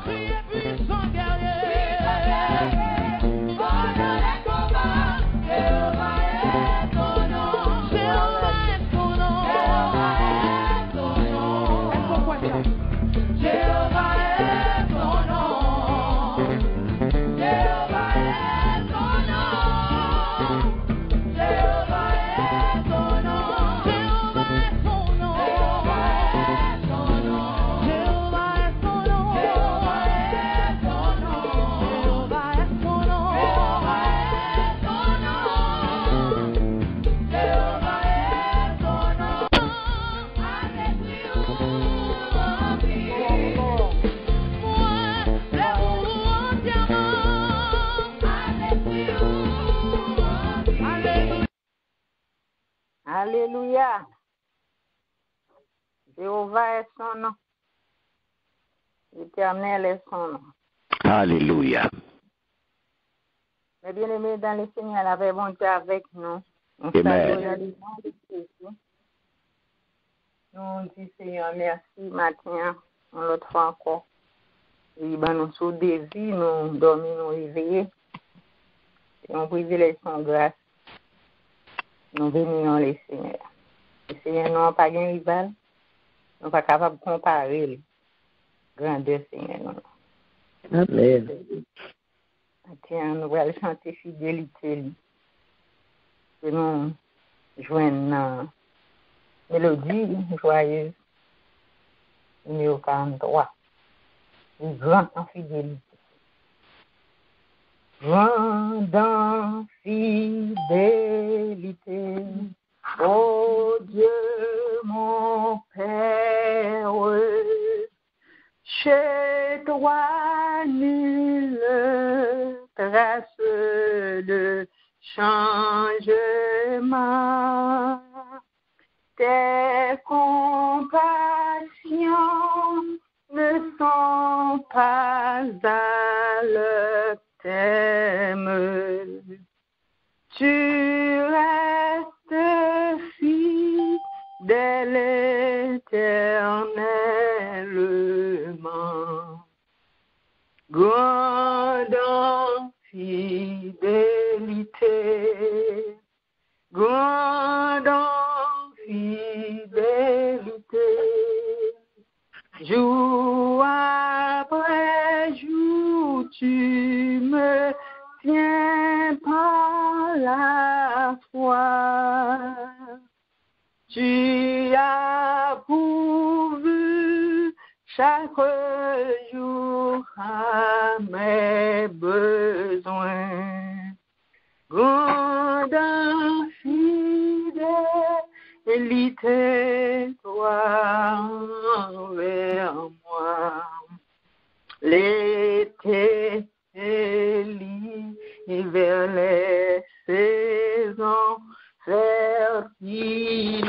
Criez puissant guerrier. Pendant les combats, Jéhovah est ton nom. Jéhovah est ton nom. Jéhovah est ton nom. Jéhovah est ton nom. Jéhovah est ton nom. Jéhovah est ton nom. Jéhovah est ton nom. Jéhovah est ton nom. Jéhovah est ton nom. Jéhovah est ton nom. Jéhovah est ton nom. Jéhovah est ton nom. Alléluia. Jéhovah est son nom. L'Éternel est son nom. Alléluia. Mes bien-aimés dans le Seigneur, la paix bon Dieu avec nous. On Amen. salue dans le nom de Jésus. Nous disons Seigneur, merci matin, l'autre fois encore. Et ben, nous sous désir, nous dormir, nous réveiller. Et on privilège son grâce. Nous bénissons le Seigneur. Le Seigneur n'a pas de rival. Nous ne sommes pas capables de comparer le grandeur Seigneur. Amen. Tiens, nous allons chanter fidélité. Que nous joignons mélodie joyeuse. Numéro 43. Le grand en fidélité. Grand en fidélité, ô Dieu mon Père, chez toi nulle trace de changement. Tes compassions ne sont pas à leur terme. Tu restes fidèle éternellement. Grande en fidélité, grande en fidélité, jour après jour tu me tiens par la foi. Tu as pourvu chaque jour à mes besoins. Grande fidélité, toi envers moi. L'été vers les saisons fertiles.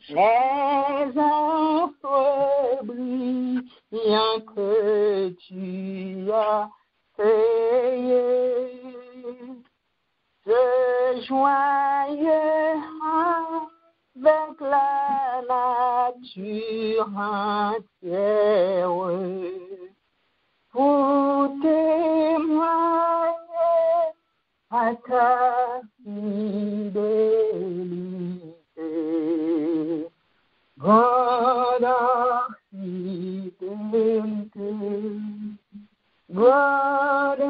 Les astres brillants que tu as créés se joignent avec la nature entière pour témoigner à ta fidélité. Grande fidélité, grande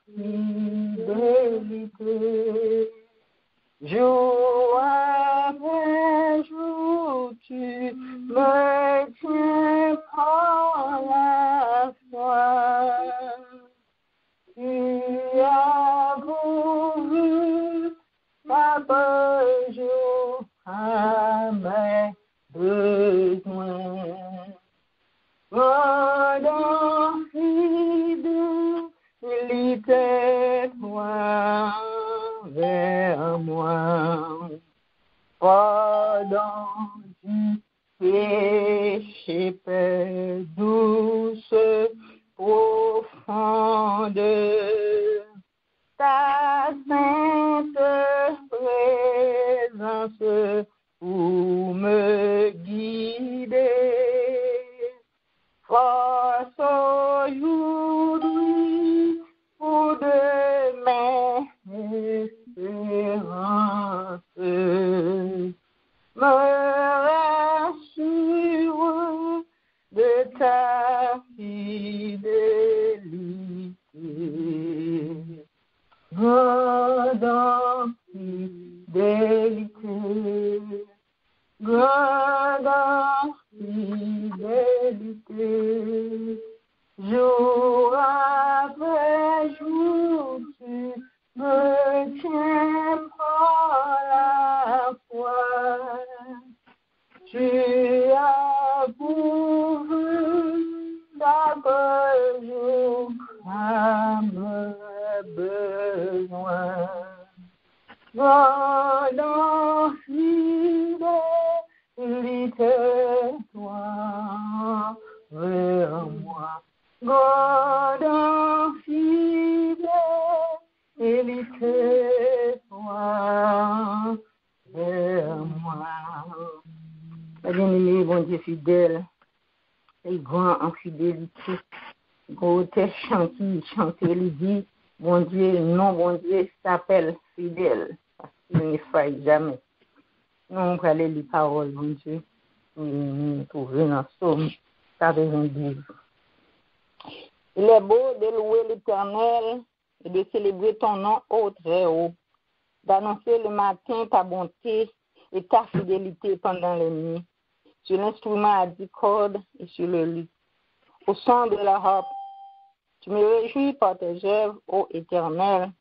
fidélité, jour après jour tu me tiens par la foi. Tu as pourvu ma jour à mes besoins. Grande fidélité, toi vers moi. Pardon du péché, paix douce, profonde, ta sainte présence pour me guider. fidélité. Jour après jour, tu me tiens par la foi. Tu as pourvu chaque jour à mes besoins. Gardant fidélité, toi vers moi. Gardant fidélité, toi vers moi. Bien-aimé, bon Dieu fidèle, et grand en fidélité. Côté chanter, il dit, bon Dieu, non, bon Dieu s'appelle fidèle, parce qu'il ne faille jamais. Nous, on va aller les paroles, bon Dieu, nous trouver dans le psaume 92. Il est beau de louer l'Éternel et de célébrer ton nom au très haut, d'annoncer le matin ta bonté et ta fidélité pendant les nuits, sur l'instrument à 10 cordes et sur le luth. Au son de la harpe, tu me réjouis par tes œuvres, ô Éternel,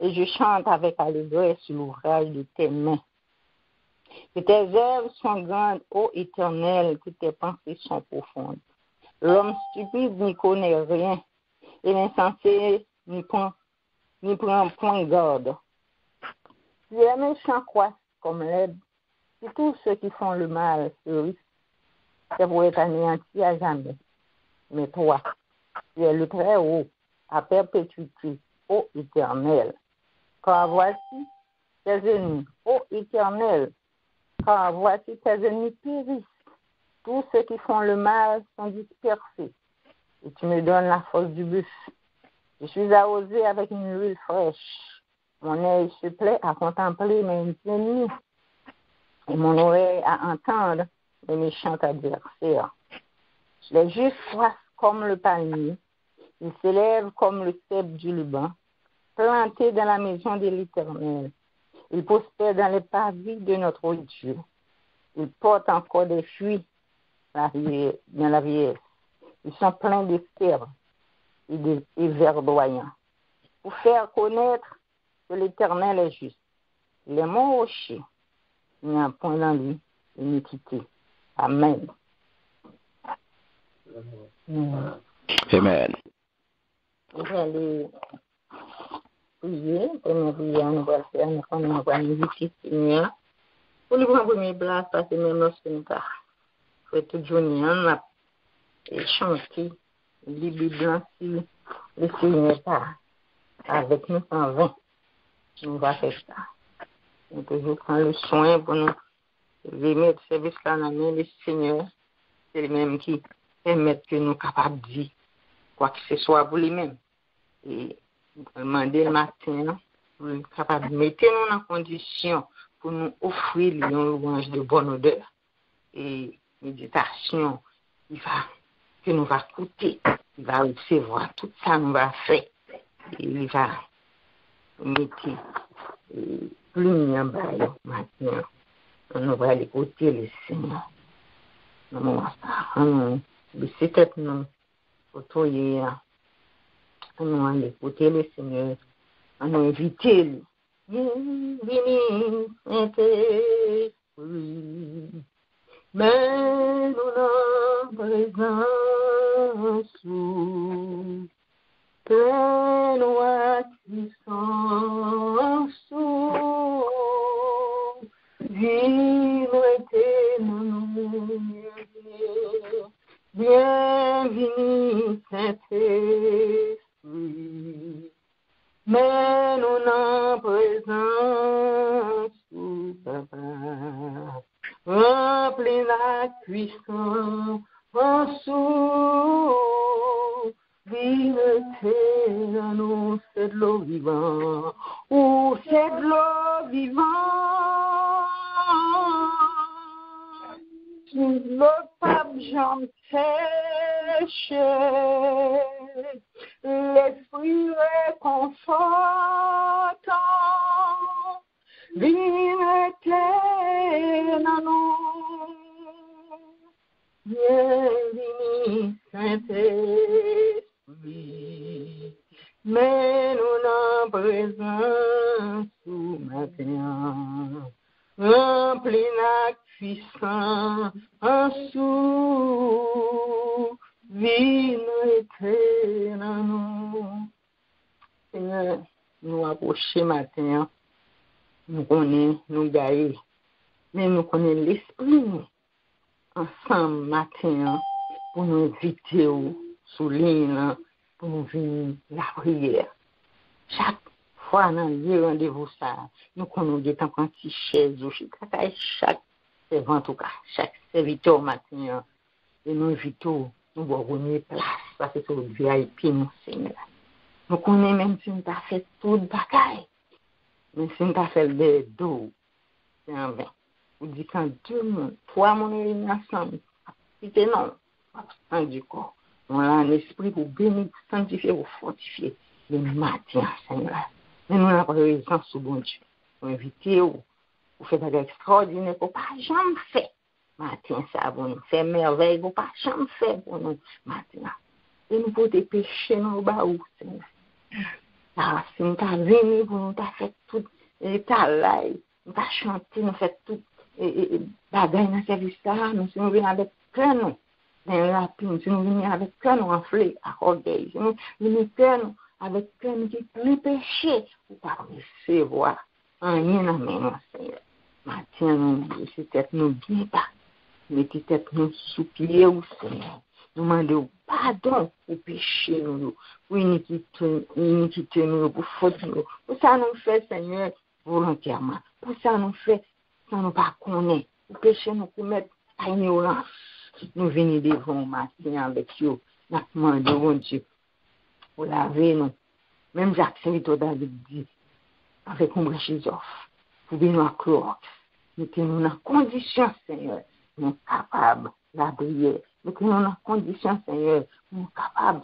et je chante avec allégresse sur l'ouvrage de tes mains. Que tes œuvres sont grandes, ô Éternel, que tes pensées sont profondes. L'homme stupide n'y connaît rien, et l'insensé n'y prend point garde. Si les méchants croissent comme l'aide, si tous ceux qui font le mal se risquent, c'est pour être anéantis à jamais. Mais toi, tu es le très haut, à perpétuité, ô Éternel. Car voici tes ennemis, ô Éternel, car voici tes ennemis périssent. Tous ceux qui font le mal sont dispersés, et tu me donnes la force du buffle. Je suis arrosé avec une huile fraîche. Mon œil se plaît à contempler mes ennemis, et mon oreille à entendre les méchants adversaires. Les justes croissent comme le palmier, ils s'élèvent comme le cèpe du Liban, plantés dans la maison de l'Éternel. Ils prospèrent dans les parvis de notre Dieu. Ils portent encore des fruits dans la vieillesse. Ils sont pleins d'espérance et verdoyants. Pour faire connaître que l'Éternel est juste. Il est mon rocher. Il n'y a point dans lui iniquité. Amen. Amen. Vous allez prier. Première prière, nous allons faire, nous allons inviter le Seigneur. Pour le premier place, parce que même lorsque nous avons fait toute journée, on a chanté les Bibles si le Seigneur pas avec nous 120. Nous allons faire ça. Nous toujours prendre le soin pour nous remettre le service là dans la main du Seigneur. C'est lui-même qui permet que nous sommes capables de vivre quoi que ce soit pour lui-même. Et nous demander le matin pour nous capables de mettre nous en condition pour nous offrir une louange de bonne odeur et méditation que nous va écouter, il va recevoir tout ça nous va faire et il va mettre plus en bas maintenant. Nous va écouter le Seigneur. Nous va baisser tête nous pour nous allons écouter le Seigneur, nous inviter lui. Bienvenue, Saint-Esprit, mais nous n'en présence pleine puissance, vivre éternellement. Bienvenue, Saint-Esprit, mais nous n'en présence, Papa, remplis la puissance, vive nous, c'est de l'eau vivante, ou c'est de l'eau vivante, l'eau pape j'en sèche, l'esprit réconfortant, vive éternellement, bienvenue, Saint-Esprit, mets-nous dans présence sous matin, remplis la puissance en sous, vie nous était dans nous. Seigneur, nous approchons matin, nous connaissons, nous gagnons, mais nous connaissons l'esprit, nous, ensemble matin, pour nous inviter sous ligne, pour nous venir la prière. Chaque fois, dans le rendez-vous, ça, nous connaissons des temps quand il chaise, chaque servant, en tout cas, chaque serviteur matin, et nous invitons, nous allons remettre place, parce que c'est le VIP, mon Seigneur. Nous connaissons même si nous avons fait tout le bagaille, mais si nous avons fait le dos, c'est en vain. Vous dites quand 2 mondes, 3 mondes réunis ensemble, c'est non, absent du corps. On a un esprit pour bénir, pour sanctifier, pour fortifier le matin, Seigneur. Mais nous n'avons pas de raison sous bon Dieu. Pour inviter, pour faire des extraordinaires, pour pas jamais faire. Matin, ça pour nous faire merveille, pour pas jamais faire pour nous matin. Et nous pour des péchés dans le bas, Seigneur. Ah, si nous avons venu pour nous faire tout l'état là, nous avons chanté, nous avons fait tout bagaille dans le service là, nous sommes venus avec cœur, nous, dans la rapine, si nous venons avec cœur, nous enflés à orgueil, si nous venons avec cœur, nous qui plus péché, pour pas recevoir rien dans mes mains, Seigneur. Maintenant, nous, si tête nous bien pas, mettez tête nous sous pied, Seigneur. Nous demandons pardon pour péché, nous, pour iniquité, nous, pour faute, nous. Pour ça, nous fait, Seigneur, volontairement. Pour ça, nous fait, sans nous pas connaître. Pour péché, nous, pour mettre à ignorance. Nous venons devant matin avec vous. Nous demandons, bon Dieu, pour laver nous. Même Jacques Saint-Victor David dit, avec un brachizoph, pour venir à Clorox. Mettez-nous dans condition, Seigneur, nous sommes capables de la prière. Mettez-nous dans condition, Seigneur, nous sommes capables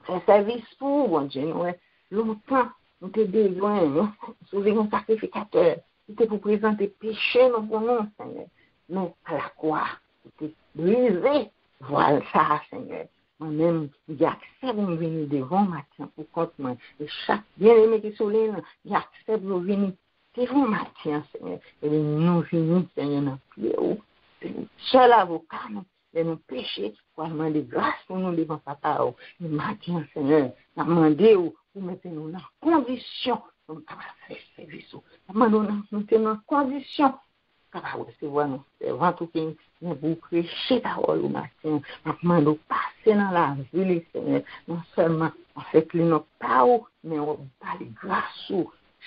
de faire service pour bon Dieu. Nous, longtemps, nous avons besoin, nous sauver un sacrificateur. C'était pour présenter péché nous pour nous, Seigneur. Mais à la croix, c'était brisé. Voilà ça, Seigneur. Moi-même, j'accepte de venir devant matin pour compte moi. Et chaque bien-aimé qui est sur l'île, j'accepte de venir devant matin, Seigneur. Et nous venons, Seigneur, dans le pied. C'est le seul avocat, et nous péchés, pour demander grâce pour nous devant papa. Le matin, Seigneur, nous demandons pour mettre nous dans condition pour nous faire service. Nous mettons dans condition pour recevoir nos servants, tout qui nous pour prêcher ta parole au matin. Nous demandons passer dans la ville, Seigneur. Non seulement on fait que nos paroles, mais on parle grâce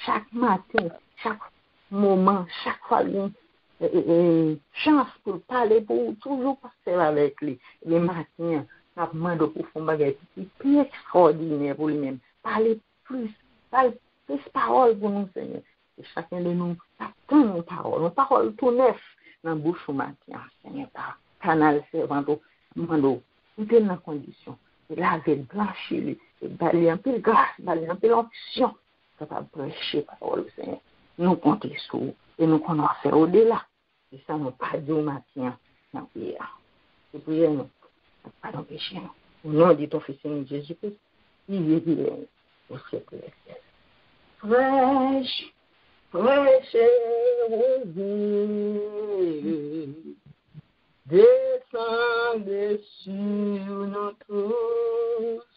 chaque matin, chaque moment, chaque fois. Chance pour parler, pour toujours passer avec lui. Les matins, nous demandons pour faire un bagage plus extraordinaire pour lui-même. Parler plus paroles pour nous, Seigneur. Et chacun de nous attend nos paroles tout neuf dans la bouche au matin, Seigneur, par canal servant, nous demandons, nous sommes dans condition de laver, blanchir, de balayer un peu de grâce, balayer un peu l'onction, capable de prêcher la parole, Seigneur. Nous comptons sur vous. Et nous qu'on a fait au-delà. Et ça nous pas dit au matin dans la prière. C'est prière, nous. Pas dans le péché, nous. Au nom de ton Fils de Jésus-Christ, il est bien au siècle des siècles. Fraîche, fraîche rosée, descendez sur nous tous.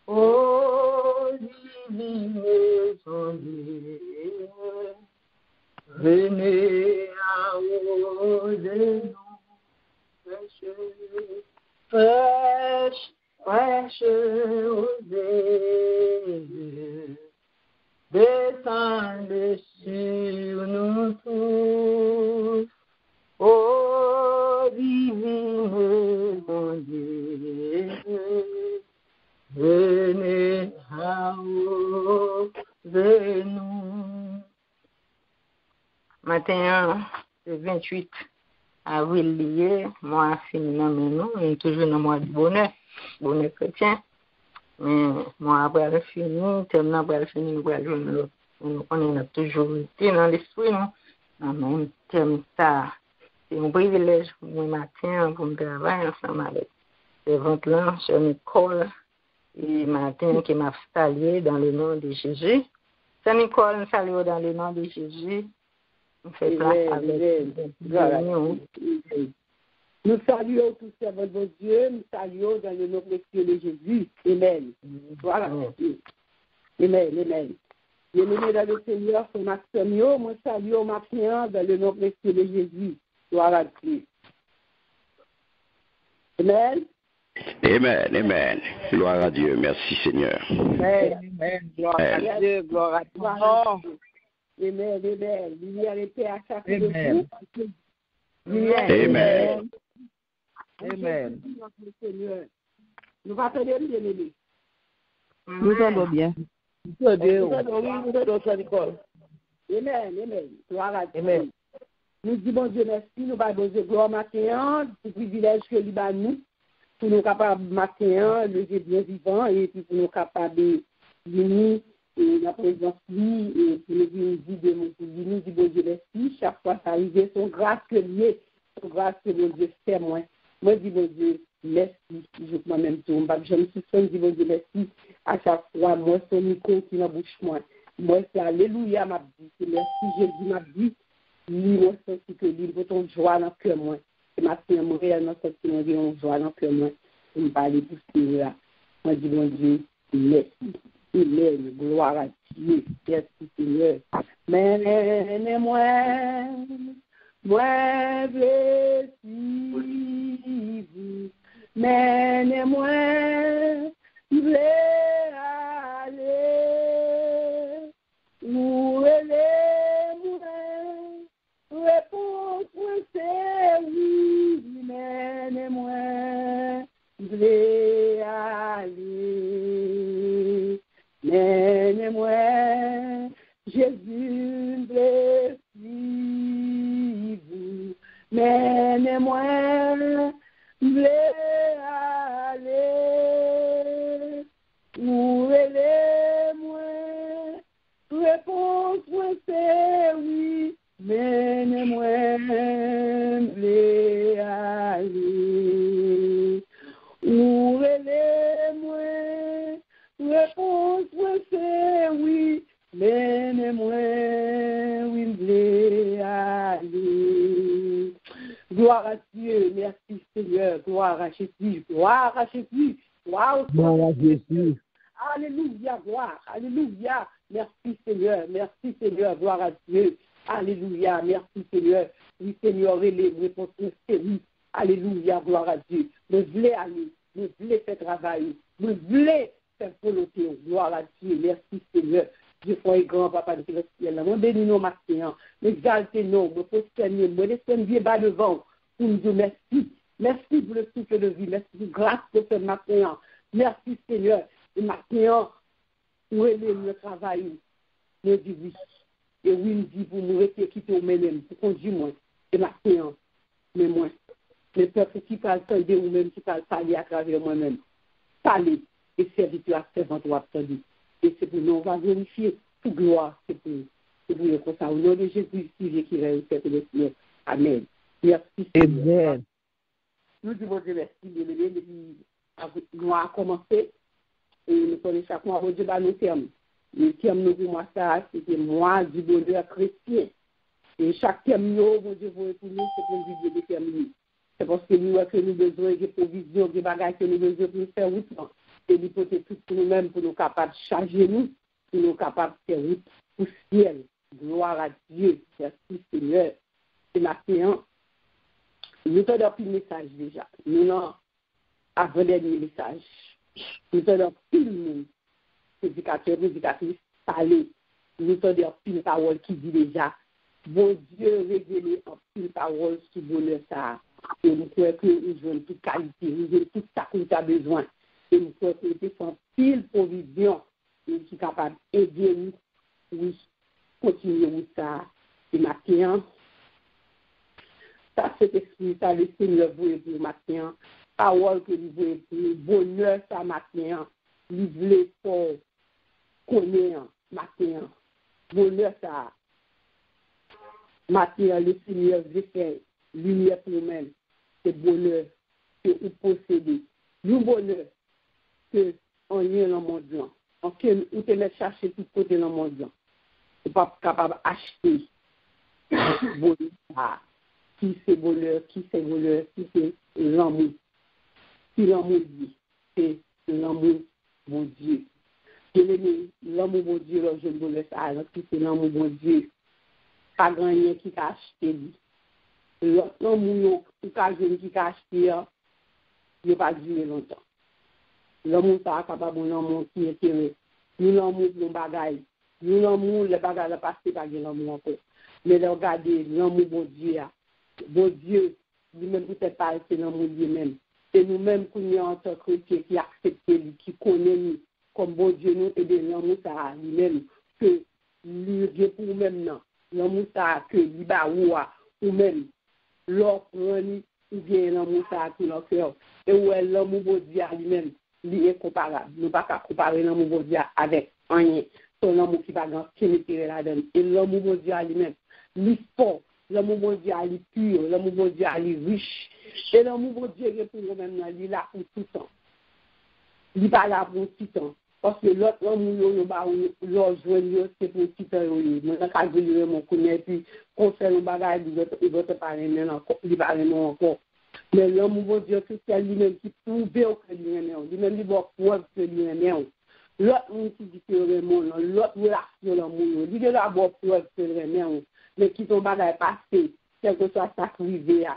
Oh, divine Dieu. Venez à oser nous, fraîche, fraîche osée, descendez sur nous tous, ô divine mon Dieu, venez à oser nous. Matin, le 28 avril lié, moi fini dans mes noms, et toujours dans le mois de bonheur chrétien. Mais moi après le fini, terminé après le fini, on a toujours été dans l'esprit, non? Dans même terme ça, c'est un privilège pour moi matin pour me travailler ensemble avec ces ventes-là sur Nicole et matin qui m'a salué dans le nom de Jésus. Saint Nicole, nous saluons dans le nom de Jésus. On fait place avec nous saluons tous servants de Dieu, nous saluons dans le nom précieux de Jésus. Amen. Voilà. Amen, amen. Bienvenue dans le Seigneur, c'est Maximio. Moi, salue au matin dans le nom précieux de Jésus. Gloire à Dieu. Amen. Amen, amen. Gloire à Dieu. Merci, Seigneur. Amen, amen. Gloire à Dieu, gloire à Dieu. Amen, amen. Lumière et paix à chacun de vous. Amen. Amen. Nous attendons bien, bien-aimés. Nous entendons bien. Nous entendons, Nicole. Amen, amen. Gloire à Dieu. Nous disons, bon Dieu, merci. Nous allons Dieu gloire matin, pour le privilège que lui donne nous, pour nous capables matin, lever bien vivant, et puis pour nous capables de venir la présence lui, et pour nous dire de nous dire, bon Dieu, merci. Chaque fois, ça arrive, son grâce que lié, son grâce que mon Dieu fait, moi. Moi, je dis, bon Dieu, merci. Je moi-même tout. Je me suis dit, bon Dieu, merci. À chaque fois, moi, son micro qui m'embouche, moi. Moi, c'est Alléluia, m'a dit. C'est merci, Jésus, m'a dit. Lui, moi, c'est que lui, pour ton joie dans le cœur, moi. C'est ma fille, moi, réellement, c'est que moi, j'ai joie dans le cœur, moi. Pour me parler pour ce là. Moi, je dis, bon Dieu, merci. Amen. Gloire à Dieu. Merci, Seigneur. Mais moi, blessé, menez-moi, aller, où allez-moi, réponse, c'est oui, menez-moi, aller, menez-moi, Jésus, blessé. Menez-moi, aller, où allez-moi, réponse, c'est oui, menez-moi, aller, où allez-moi, réponse, c'est oui, menez-moi, aller. Gloire à Dieu, merci Seigneur, gloire à Jésus, gloire à Jésus, gloire à Jésus. Alléluia, gloire, alléluia, merci Seigneur, gloire à Dieu, alléluia, merci Seigneur, oui Seigneur, réponse c'est oui, alléluia, gloire à Dieu, nous voulons aller, nous voulons faire travail, nous voulons faire volonté, gloire à Dieu, merci Seigneur. Dieu soit grand, papa de célestiel. Moi, bénis nos matins, exaltez nous, me prosternez, me laissez bien bas devant pour nous dire merci. Merci pour le souffle de vie, merci pour grâce de ce matin. Merci Seigneur. Le matin, où est le travail? Nous dit oui. Et oui, nous dit pour nous rester quitter au même, pour conduire moi. Le matin, mais moi. Le peuple qui parle de ou même qui parle parler à travers moi-même. Parler et serviteur à servant ou attendu. Et c'est pour nous, on va vérifier toute gloire, c'est pour nous comme ça. Au nom de Jésus, qui réussit le Seigneur. Amen. Merci. Amen. Nous disons Dieu merci, depuis nous avons commencé, et nous connaissons chaque mois, Dieu va nous terme. Le terme nous pour moi, ça, c'était moi du bonheur chrétien. Et chaque terme, bon Dieu, pour nous, c'est pour nous Dieu déterminer. C'est parce que nous avons besoin de provisions, de bagages que nous avons besoin pour nous faire route. Et l'hypothèse tout pour nous-mêmes, pour nous capables de changer nous, pour nous capables de faire route pour le ciel. Gloire à Dieu. Merci Seigneur. C'est ma séance. Nous avons plus de message déjà. Nous avons avant-dernier message. Nous avons plus de monde. Prédicateur, prédicatrice, parler. Nous avons plus de parole qui dit déjà. Bon Dieu, révélé en plus de parole sur le bonheur ça. Et nous croyons que nous avons toute qualité, nous avons tout ça que nous avons besoin. Et nous croyons que nous avons pile provision et qui est capable d'aider nous. Oui, continuez ça. Et maintenant, ça c'est esprit, ça le Seigneur veut pour matin. Parole que nous voulons pour bonheur ça matin. Nous voulons pour connaître matin. Bonheur ça. Matin, le Seigneur veut faire lumière pour nous-mêmes, c'est bonheur que vous possédez. Le bonheur que on est dans le monde là. On te met chercher tout côté dans le monde là. Vous n'êtes pas capable d'acheter bonheur. Qui c'est bonheur, qui c'est l'amour. Qui l'amour dit, c'est l'amour mon Dieu. L'amour mon Dieu, là, je ne vous laisse pas, qui c'est l'amour mon Dieu. Pas grand rien qui a acheté. L'amour qui a acheté, il n'a pas duré longtemps. L'amour, ça a capable l'amour qui est tiré. Nous, l'amour, nos bagailles. Nous, l'amour, les bagailles, le passé, pas de l'amour encore. Mais regardez, l'amour, bon Dieu, lui-même, peut-être pas, c'est l'amour lui-même. C'est nous-mêmes qui sommes en tant que chrétiens, qui acceptons, qui connaissons, comme bon Dieu, nous, et bien l'amour, ça lui-même, que lui, pour nous-mêmes, non. L'amour, ça que lui, ou même, l'autre, ou bien l'amour, ça tout leur cœur. Et où est l'amour, bon Dieu, lui-même, lui est comparable. Nous ne pouvons pas comparer l'amour, bon Dieu, avec rien. C'est l'amour qui va pénétrer là-dedans. Et l'amour, bon Dieu, lui-même, lui fort. L'amour bon Dieu est pur, l'amour bon Dieu est riche. Et l'amour bon Dieu est pour nous-mêmes, il est là pour tout le temps. Il n'est pas là pour tout le temps. Parce que l'autre l'amour, c'est pour tout le temps. Maintenant, quand je lui mon connaît, puis qu'on fait le bagage, il va te parler maintenant, il va parler encore. Mais l'amour bon Dieu, c'est lui-même qui prouve que lui-même, il va prouver que lui-même. L'autre monde qui dit que vraiment, l'autre relation l'amour, il est là pour prouver que lui-même. Mais qui sont bagages passés, quel que soit ça privé,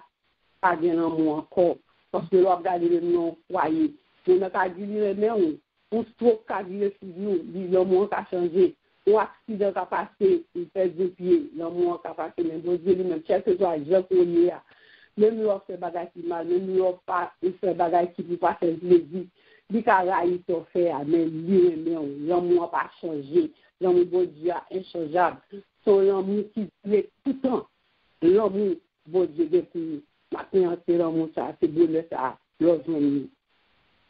pas bien l'amour encore. Parce que l'on regarde le nom foyer. On n'a pas dit le même, on se trouve qu'à dire sur nous, l'amour a changé. Ou accident a passé, il fait deux pieds, l'amour a passé, mais bon Dieu lui-même, quel que soit le jeu qu'on y a. Même l'on fait bagages qui mal, même l'on fait bagages qui ne peut pas faire plaisir. Les caractères ils sont faits, mais lui-même, l'amour n'a pas changé. L'amour bon Dieu est inchangeable. Son l'amour qui plaît tout le temps. L'amour, bon Dieu, depuis maintenant, c'est l'amour, ça, c'est bonheur, ça, l'organisme.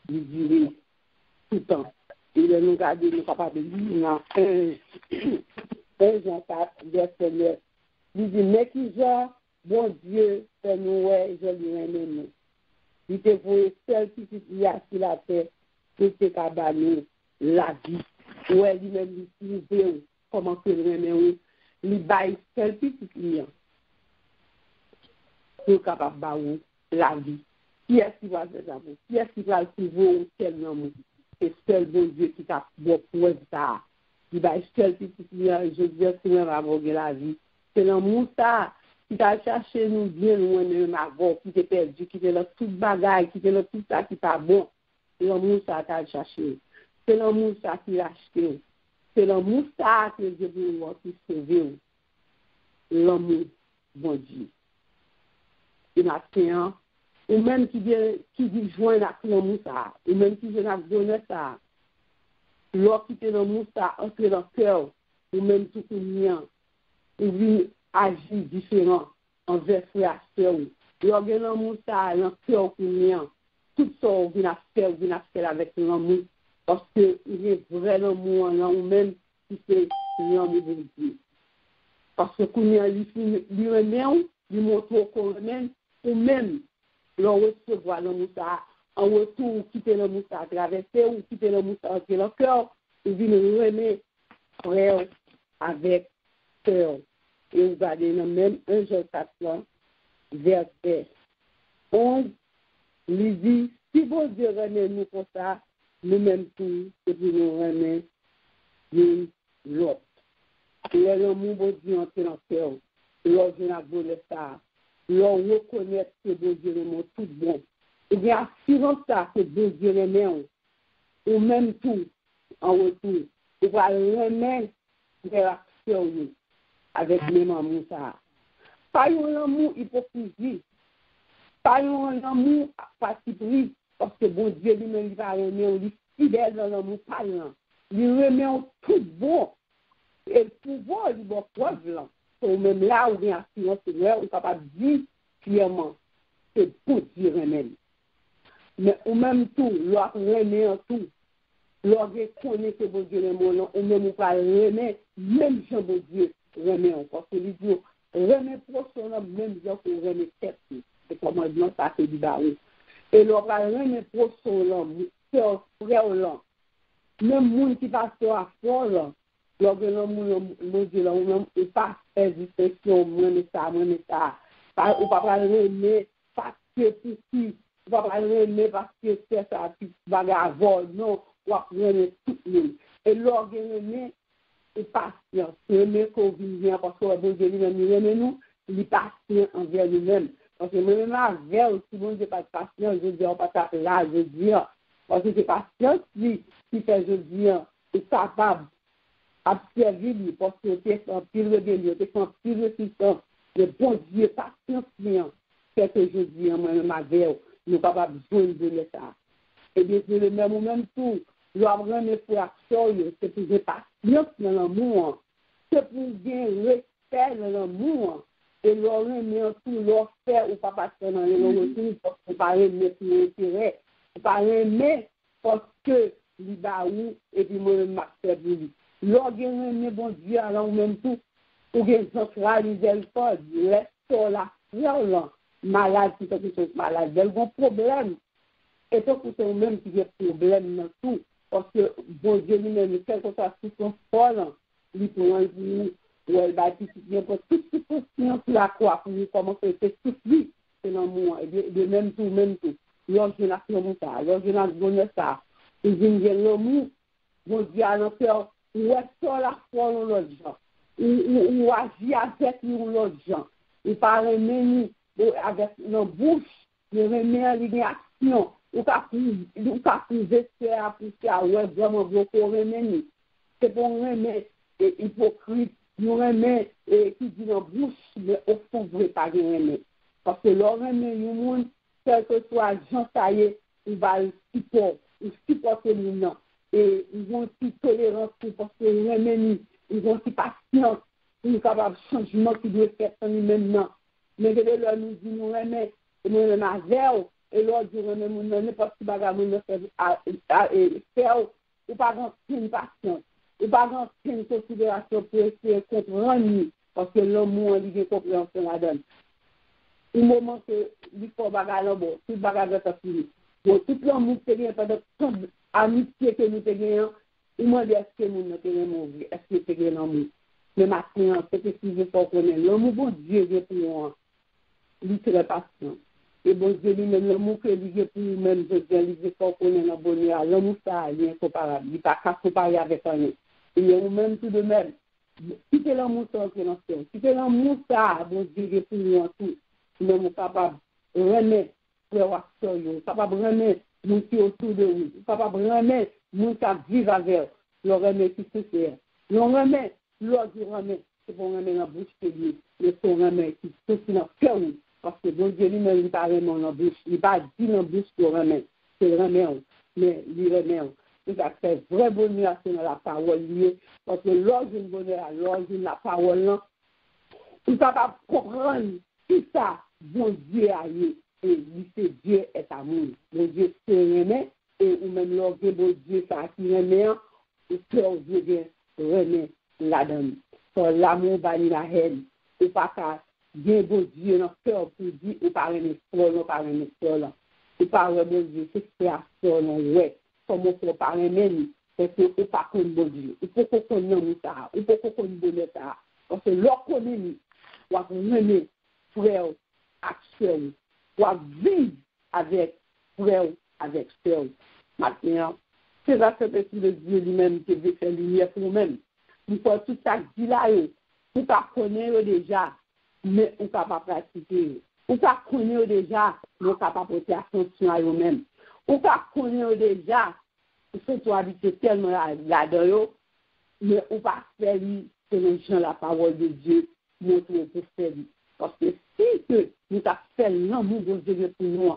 Il dure tout le temps. Et là, nous regardons, nous sommes capables de lire dans 1 Jean 4, verset 9. Il dit, mais qui genre, bon Dieu, fait nous, ouais, je lui aime nous. Il te voulait seul qui s'y a sur la terre, que c'est cabané la vie. Ouais, lui-même, il trouve comment que lui aime il baille seul petit client pour capable baou la vie. Qui est-ce qui va faire ça? Qui est-ce qui va trouver tel amour? C'est seul bon Dieu qui t'a pour ça. Il baille seul petit client, je dis que même avoir la vie. C'est l'amour ça qui t'a cherché nous bien loin de m'avoir, qui t'est perdu, qui t'est là tout bagaille, qui t'est là tout ça qui pas bon. C'est l'amour ça t'a cherché. C'est l'amour ça qui l'a acheté. C'est l'amour ça que Dieu veut voir qui sauver. L'amour, bon Dieu. Il a fait un, ou même qui dit joindre à l'amour ça, ou même qui vient à bonheur ça. L'autre qui est l'amour ça, entre dans le cœur, ou même tout le monde, ou vient agir différent envers frère et sœur. L'autre l'amour ça, dans le cœur pour nous, tout ça, on vient faire avec l'amour. Parce qu'il y a vrai l'amour là, ou même si c'est l'amour de Dieu. Parce que quand il remet, il montre qu'on remet, ou même, l'on recevoir l'amour ça, en retour, quitter l'amour ça, traverser, ou quitter l'amour ça, entrer dans le cœur, il vient remettre frère avec cœur. Et vous regardez dans même 1 Jean 4, verset 11, il dit, si bon Dieu remet nous comme ça, nous-mêmes tous, et puis nous remet l'autre. Et l'amour, bon Dieu, entre dans le cœur. L'on vient à voler ça. L'on reconnaît que bon Dieu est tout bon. Et bien, assurant ça, que bon Dieu est ou même tout, en retour, on va remettre vers l'action avec même amour ça. Pas un amour hypocrisie. Pas un amour parti parce que bon Dieu lui-même il va remettre, il est fidèle dans l'amour parlant. Il remet tout bon. Et le pouvoir, il va preuve là. Donc, même là où il y a un Seigneur, on est capable de dire clairement que pour Dieu remet. Mais au même tout, l'on remet en tout. L'on reconnaît que bon Dieu remet, ou même on va remettre, même Jean bon Dieu remet. Parce que les jours, remet prochain l'homme même gens pour remet tête. C'est commandement ça c'est du barreau. Et l'on va remet prochain l'homme, frère l'homme. Même monde qui passe à fond là, lorsque l'homme mon Dieu là, on ne pas faire distinction, moi ça. Ou pas remet parce que pour qui, ou pas remet parce que c'est ça qui bagarre non, ou remet tout le monde. Et lorsque remet et patient, remet qu'on vient parce que bon Dieu lui-même remet nous, il est patient envers lui-même. Parce que même avec aussi bon Dieu pas de patience, je dis on pas ça là, je dis parce que c'est patience qui fait je dis est capable d'observer lui parce que c'est un pile rébellion, c'est un pile résistance. Le bon Dieu patience fait que je dis moi-même avec nous capables de donner ça. Et bien c'est le même tout. L'homme ne peut actionner, c'est pour des patience dans l'amour, c'est pour bien respect dans l'amour. Et l'homme met tout leur faire ou pas passer dans les retours parce qu'on pas aimer pour l'intérêt, on pas aimer parce que l'Ibaou et puis moi-même m'accepte lui. L'homme met bon Dieu alors même tout, ou bien centraliser le corps, laisse la frère malade, qui est malade, il y a un problème. Et c'est pour ça même qu'il y a un problème dans tout. Parce que bon Dieu lui-même, quel que soit son folle, lui pour ou elle bâtit bien pour tout ce qui sur la croix pour nous commencer c'est tout lui, c'est l'amour. Et de même tout. Lorsque je n'ai pas lorsque je n'ai ça, il vient l'amour, bon Dieu a l'enfer, ou est sur la foi dans l'autre gens, ou agit avec nous l'autre gens, il parle même avec nos bouches, il remet en ligne action. Ou ka pouvoir faire pour ça ouais vraiment beaucoup remet c'est pour remet hypocrite nous remet qui dit dans bouche mais au fond vrai pas remet parce que leur remet le monde quel que soit Jean taillé il va supporter nous non et ils vont aussi tolérance parce que remet ils vont aussi patience ils sont capables de changement qui doit faire en lui-même non mais que leur nous dit nous remet et nous remet avec et l'autre jour, on n'est pas si bagarre, on faire ou pas grand-chose patience, ou pas grand-chose considération pour essayer de comprendre, parce que l'homme, il a compréhension là-dedans. Au moment que il faut bagarre là-bas, tout bagarre est fini. Bon, tout l'amour que nous avons, toute amitié que nous avons, il m'a dit est-ce que nous avons mauvais, est-ce que nous avons l'amour. Mais maintenant, c'est que si je faut connaître l'amour, bon Dieu, je pour moi, il est très patient. Et bon Dieu lui-même, l'amour que lui a pour nous-mêmes, je dis, il faut qu'on ait un bonheur. L'amour, ça, il est incomparable. Il n'est pas qu'à comparer avec un autre. Et nous-mêmes, tout de même, si c'est l'amour, ça, c'est l'ancien. Si c'est l'amour, ça, bon Dieu, il est pour nous en tout. Nous sommes capables de remettre frère ou capable de remettre nous qui autour de nous, capable de remettre nous qui vivent avec eux, le remettre qui se fait. Le remettre, l'autre remettre, c'est pour remettre la bouche de lui, mais pour remettre qui se fait dans le cœur. Parce que bon Dieu lui-même, il parle dans la bouche. Il pas dit dans la bouche pour remettre. C'est remettre, mais il remet. C'est ça fait vrai bonheur dans la parole liée. Parce que lorsque une bonheur, lorsque la parole là, il va comprendre tout ça, bon Dieu a eu. Et c'est Dieu est amour. Bon Dieu se remet. Et ou même lorsque bon Dieu ça qui remet, et que Dieu remet là-dedans. Sur l'amour, bannit la haine. Et pas qu'à bien bon Dieu dans le cœur pour dire ou par un espoir, non par un espoir. Et par le bon Dieu, c'est création, non, ouais. Comme on fait par un même, c'est que ou pas comme bon Dieu. Il faut qu'on connaisse ça, il faut qu'on connaisse ça. Parce que l'on connaît, on va mener frère, action, on va vivre avec frère, avec sœur. Maintenant, c'est ça que c'est le Dieu lui-même qui veut faire lumière pour nous-mêmes. Il faut tout ça dit là, on pas connaître déjà. Mais on ne peut pas pratiquer. On peut connaître déjà, mais on ne peut pas porter attention à eux-mêmes. On peut connaître déjà, ils sont habités tellement là-dedans, mais on ne peut pas faire selon Jean la parole de Dieu, montrer pour faire. Parce que si que nous avons fait l'amour de Dieu pour nous,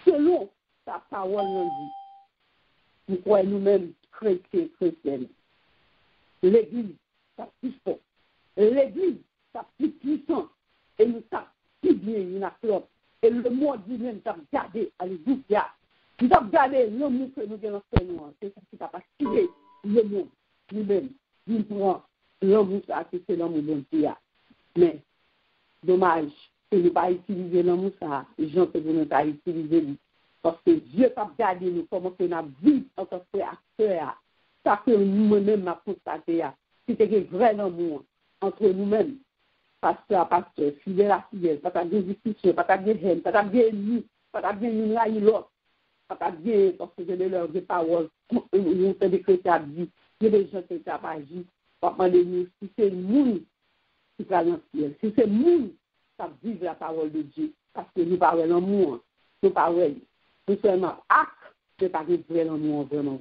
selon sa parole, nous croyons nous-mêmes chrétiennes. L'Église, ça plus fort. L'Église, ça plus puissant. Et nous sommes si bien, nous avons et le monde lui-même t'a regardé, alléluia. Nous avons regardé l'amour que nous avons fait nous. C'est ça qui t'a pas tiré le monde lui-même. Nous prenons l'amour, ça, c'est l'amour de Dieu. Mais Dommage que nous pas utiliser l'amour ça. Les gens que nous pas utiliser lui. Parce que Dieu t'a gardé nous comment que nous vivons en tant que acteurs. Ça que nous-mêmes m'a constaté. C'était que vrai amour entre nous-mêmes. Pasteur, fidèle à fidèle, pas ta bien justifié, pas ta bien haine, pas ta bien ennemi, pas ta bien une là, l'autre, pas ta bien, parce que j'ai leurs paroles, nous fait des chrétiens dit, il y a des gens qui n'ont pas agi, pas demander nous, si c'est nous qui va dans le ciel, si c'est nous qui vivons la parole de Dieu, parce que nous parlons l'amour, nous parlons, nous seulement acte, c'est pas que vrai l'amour vraiment.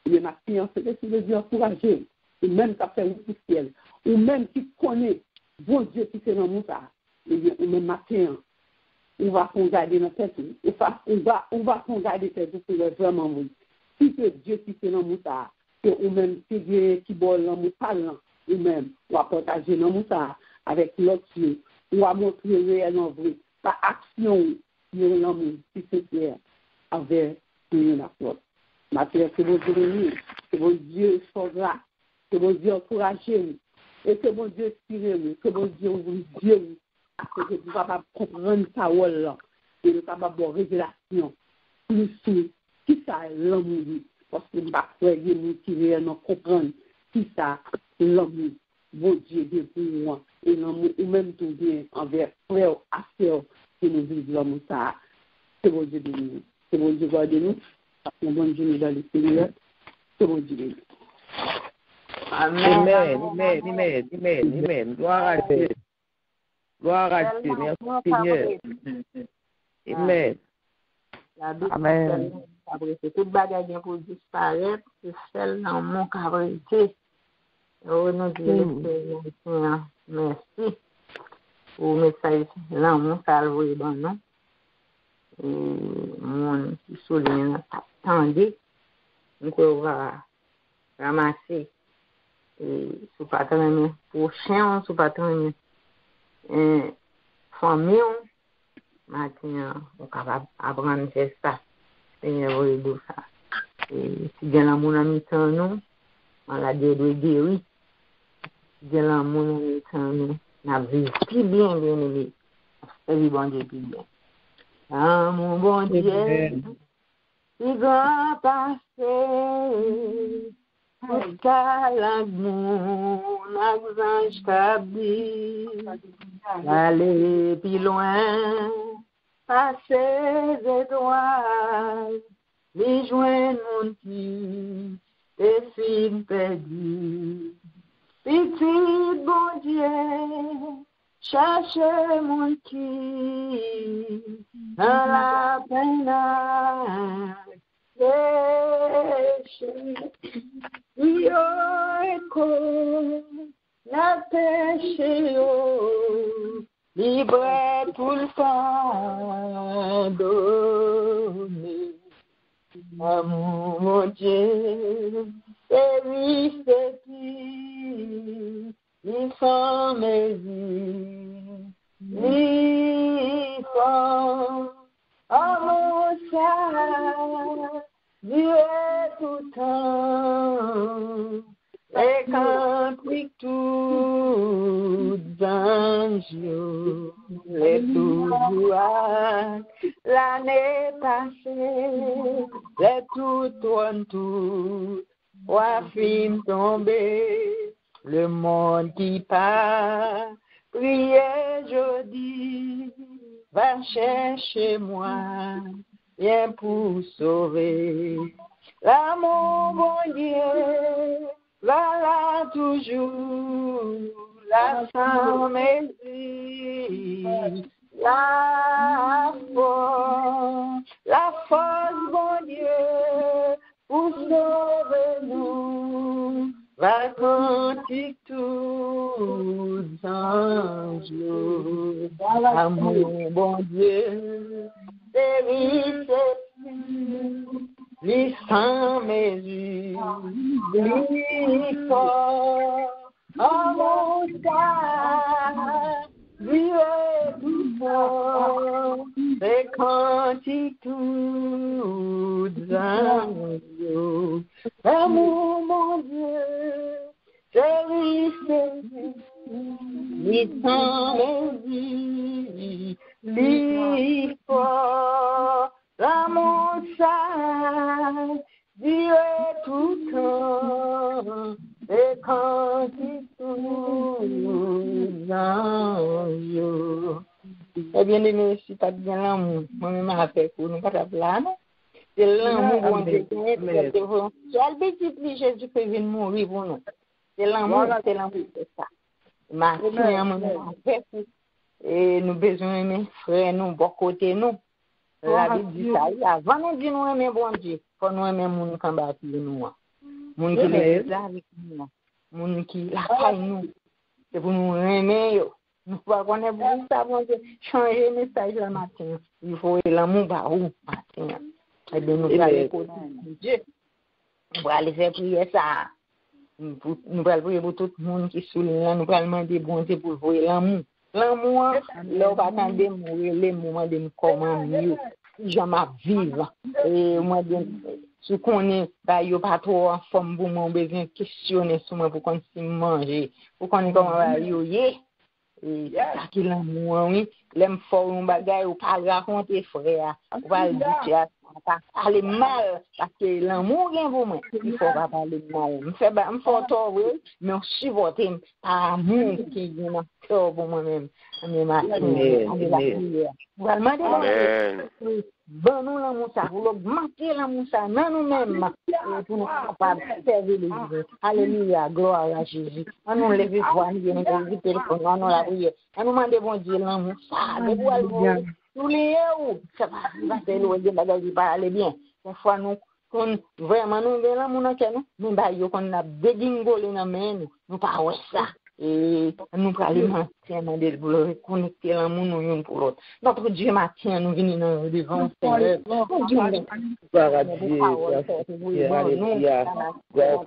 Il y a ma fiancée, c'est si je dis encourager, ou même qui fait un ciel, ou même qui connaît. Bon Dieu qui fait dans mon ça, et même matin, on va regarder dans tête, on va regarder tête pour le vraiment oui. Si c'est Dieu qui fait dans mon ça, ou même qui boit dans mon talent, ou même on va partager dans mon ça avec l'autre, on va montrer réellement vrai, par action, l'amour, si c'est clair, avec la foi. Ma terre, c'est bon Dieu, c'est bon Dieu sauvera, c'est bon Dieu encourager. Et que mon Dieu inspire, que mon Dieu ouvre Dieu, parce que tu vas pas comprendre ta parole, et tu vas pas avoir révélation, plus qui ça l'amour, parce que tu vas faire nous qui réellement comprendre qui ça l'amour, mon Dieu de pour moi, et l'amour, ou même tout bien envers frère, à sœur, qui nous vivent l'amour, ça, c'est mon Dieu de nous, c'est mon Dieu de nous, c'est mon Dieu nous dans le Seigneur, c'est mon Dieu de nous. Amen. Gloire à Dieu. Merci Seigneur. Amen. Amen. C'est toute bagaille pour disparaître, c'est celle dans mon cabrité. Oh, nous disons, Seigneur, merci pour le message là, mon salvé, bon, non? Et mon qui souligne, attendez, on va ramasser. Et sous patron prochain, sous patron famille, maintenant, on est capable d'apprendre ça. Seigneur, vous aidez ça. Et si bien la mon ami sans nous, on l'a guéri. Si bien la mon ami sans nous, on a vu si bien aimé. Et bon Dieu, puis bien. Ah, mon bon Dieu, il va passer. Jusqu'à l'amour, l'ange cabri, aller plus loin, passer les étoiles, les joindre mon petit, des filles perdues. Petit bon Dieu, cherchez mon petit, dans la peine. Yo écho, la pêche libre pour le pardonner. Amour, mon Dieu, c'est lui, c'est qui, il fait mes vies, il fait, amour, ça. Dieu est tout temps, et cantique tout anges, les tout joie, l'année passée, les tout trône tout, trois films tombés, le monde qui part, priez jeudi, va chercher moi. Viens pour sauver l'amour, bon Dieu, là toujours, la sans mesure, la force, bon Dieu, pour sauver nous, va cantique tous anges, l'amour, bon Dieu. Les sans mesure, les forts, en mon cas, Dieu est tout fort, c'est cantique toutes anges, l'amour mon Dieu, c'est les sans mesure. ça, Dieu tout temps, et quand il tout eh bien, aimé, si tu as bien l'amour, moi-même, après, pour nous pas là, non? C'est l'amour, bon Dieu, c'est le petit Jésus qui vient mourir pour nous. C'est l'amour, c'est ça. Matin, et nous besoin aimer frère nous bon côté nous la Bible dit ça avant nous dire nous aimer bon Dieu faut nous aimer moun qui battre nous moun qui les avec nous moun qui la caille nous c'est pour nous aimer nous pas connaître pour ça bon Dieu changer message le matin il faut l'amour ba ou matin et bien nous aller côté Dieu on va aller faire prier ça nous allons prier pour tout le monde qui souligne nous allons demander bon Dieu pour voir l'amour. L'amour, là, on va attendre mourir, les moments de comment mieux, jamais vivre. Et moi, ce qu'on est, bah, il n'y a pas trop en forme pour moi, besoin de questionner sur moi pour qu'on s'y manger, pour qu'on ait comment va y et ça qui l'amour, oui, l'aime fort, un bagage, ou pas raconter, frère, ou pas le dire, pas parler mal, parce que l'amour vient pour moi, il faut pas parler mal. Je fais tort, oui, mais on supporte par amour qui vient pour moi-même. Bon nous l'amour ça, vous augmentez l'amour ça, non nous-mêmes, pour nous capables de servir les gens. Alléluia, gloire à Jésus. On nous lève voix, nous venons de téléphone, on nous la prière. On nous demande bon Dieu l'amour ça, de voir nous les où, ça va faire le des bagages pas aller bien. Des fois nous qu'on vraiment nous de l'amour dans nous, mais bah yo qu'on a dégingolé dans main nous pas ouais ça. Et nous parlons maintenant de vouloir connecter l'amour nous pour l'autre. Notre Dieu matin nous venons devant Seigneur. Gloire à Dieu, alléluia. Gloire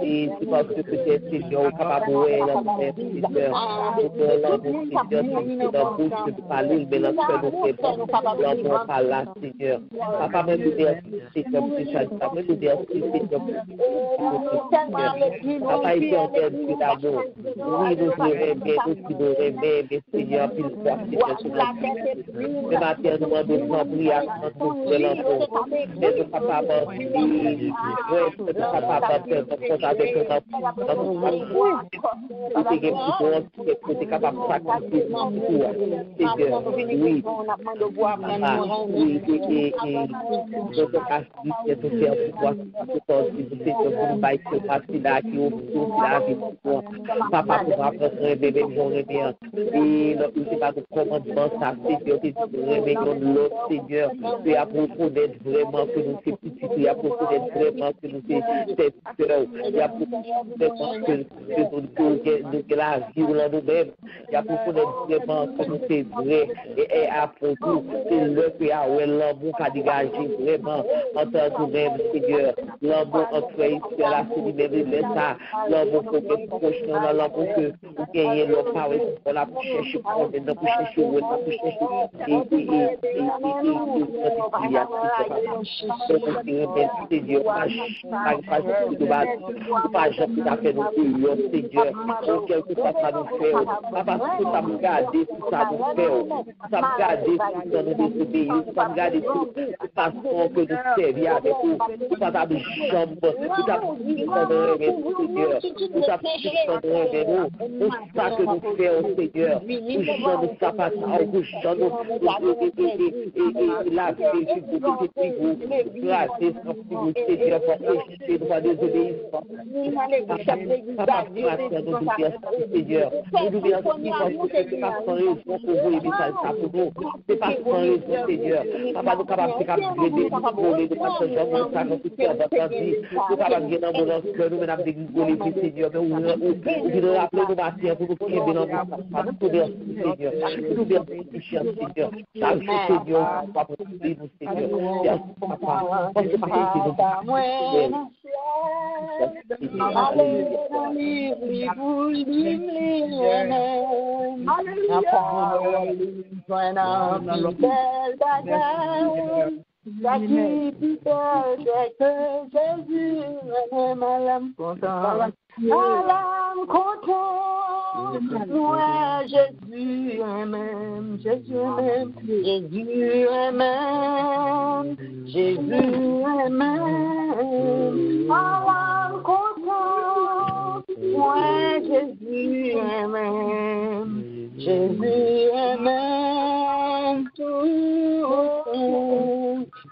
et c'est parce que peut-être que Dieu est capable de voir dans la bouche de parler, mais dans le cœur de Seigneur, par là, Seigneur. Papa, me dire c'est comme ça, papa, me dire c'est comme ça. Papa, il est en train de d'amour. Oui, nous aimons bien, nous aimons bien, Seigneur, puis nous sommes sur la vie. Ce matin, nous demandons prière à notre l'enfant. Mais papa, vraiment que nous sommes petits, il y a beaucoup d'être vraiment que nous sommes il y a beaucoup de la vie nous-mêmes, il y a beaucoup d'être vraiment que nous sommes vrais et après tout, c'est le que l'amour qui a dégagé vraiment entre nous-mêmes, Seigneur, l'amour entre ici, là, c'est lui-même, ça, l'amour que nous projetons, l'amour que nous gagnons, le power, on a pour chercher, pour chercher, Seigneur, pas jamais nous fait nous Seigneur, quelque chose ça nous fait, papa, ça me garde, ça nous fait, ça me garde, ça nous désobéir, ça me garde tout, façon que nous servir avec vous, ça t'a mis chambre, tout a pris Seigneur, tout a pris nous, ça que nous faisons, Seigneur, nous chantons ça passe, nous chantons, la vie, grâce, Seigneur, pour échapper droit des obéissances. Papa, Seigneur, nous nous remercions parce que c'est pas sans raison pour vous et message ça pour nous. C'est pas sans raison, Seigneur. Papa, nous capables de aider, nous pas changer mon sac, nous faire dans ta vie. Nous capables de dans mon cœur, nous mettons des rigoler, Seigneur, mais nous rappeler nos matières pour nous prier dans notre papa. Nous remercions, Seigneur. Nous remercions, Seigneur. Seigneur, pas pour nous, Seigneur.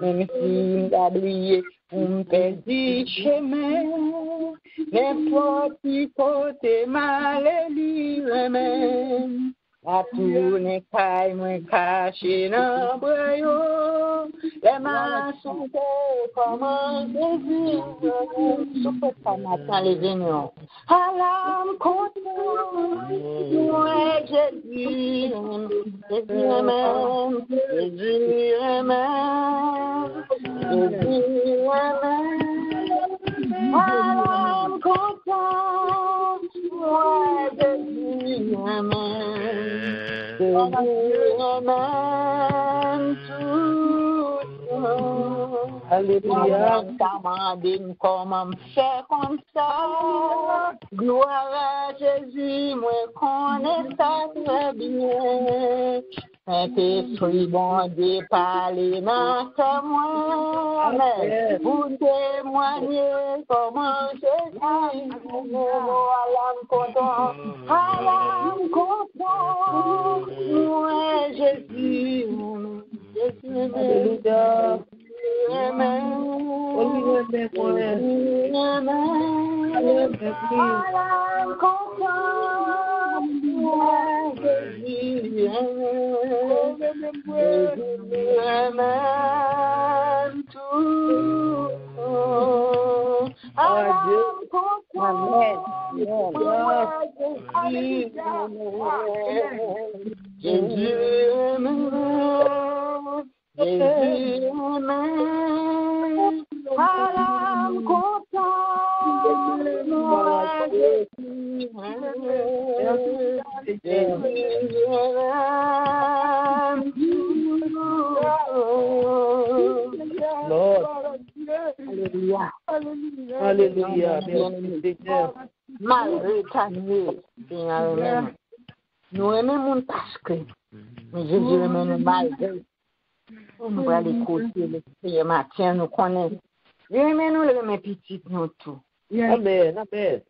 Même si m'oublié, me perdit chemin, n'importe côté mal lui-même. A tourner caille, moi caché dans boyau, les mains sont comme un désir, je peux pas m'attendre les unions. À l'âme contre moi, Jésus, Jésus amen, Jésus amen, Jésus amen. À l'âme contre moi, Jésus amen. Alléluia. Comment faire comme ça? Gloire à Jésus, moi connais ça très bien. Saint-Esprit, bon Dieu, parlez dans ce moi, vous témoignez comment Jésus, à l'âme content, moi Jésus, Jésus, Alléluia. Amen. Alléluia. Malgré ta nuit, nous aimons parce que Jésus aime nous malgré. Nous allons l'écouter, le Seigneur matin, nous connaissons. Nous aimons les petites, nous tout. Amen, amen.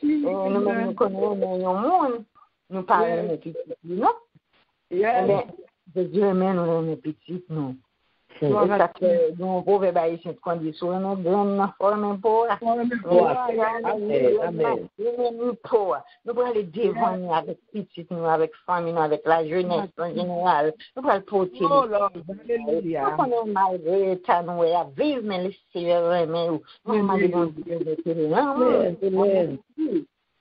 Nous connaissons le monde, nous parlons les petites, non? Jésus aime nous les petites, nous. C'est ça que nous pouvons faire cette condition, nous donnons forme pour Amen. Nous pouvons aller devant avec petites, nous, avec famille, nous, avec la jeunesse en général. Nous pouvons le porter. Nous pouvons malgré ta nous à vivre, mais le Seigneur aime nous.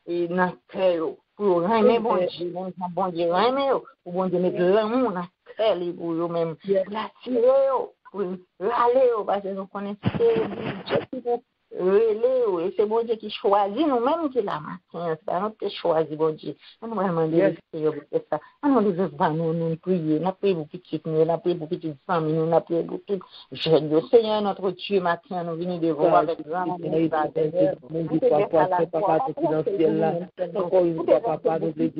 Et notre cœur, pour aimer bon Dieu, bon Dieu aimer, pour bon Dieu mettre l'amour dans le cœur, pour nous-mêmes, l'attirer, pour l'aller, parce que nous connaissons Dieu et c'est bon Dieu qui choisit nous-mêmes qui la matin, c'est nous qui choisit bon Dieu. Nous vraiment dire c'est ça. Nous devons nous prier, nous prier pour petites nous, nous prier pour petites familles, nous prier pour tout jeune. Le Seigneur notre Dieu matin nous venons devant avec grand encore une fois papa nous les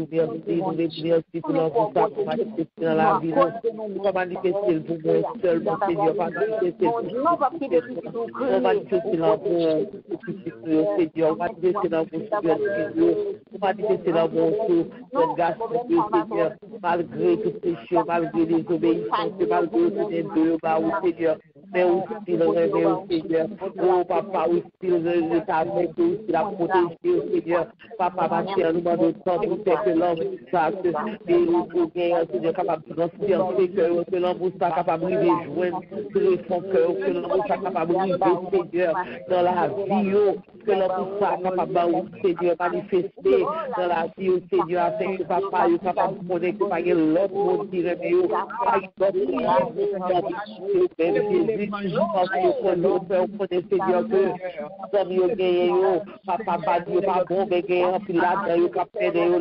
merci pour notre capacité dans la vie. Nous va manifester pour moi seul mon Seigneur, va manifester on va manifester dans vos Seigneur, on va manifester dans vos situations, on va manifester dans vos Seigneur, malgré tout péché, malgré les obéissances, malgré tout les deux, Seigneur, mais aussi le réveil au Seigneur. Oh, papa, aussi le avec aussi la protéger au Seigneur. Papa, parce que nous demandons tant pour faire que l'homme ça, que nous Seigneur, capable de transpercer, que l'homme soit capable de joindre le fond cœur, que l'homme soit capable de Seigneur, dans la vie, que l'homme soit capable, Seigneur, manifester dans la vie, Seigneur, afin que papa est capable de connaître que pas l'autre monde qui remet, pas l'autre Jésus, parce que on connaît, Seigneur, que comme il y a papa, pas Dieu, pas bon, mais il y a un pilote, il y a un capitaine, il y a un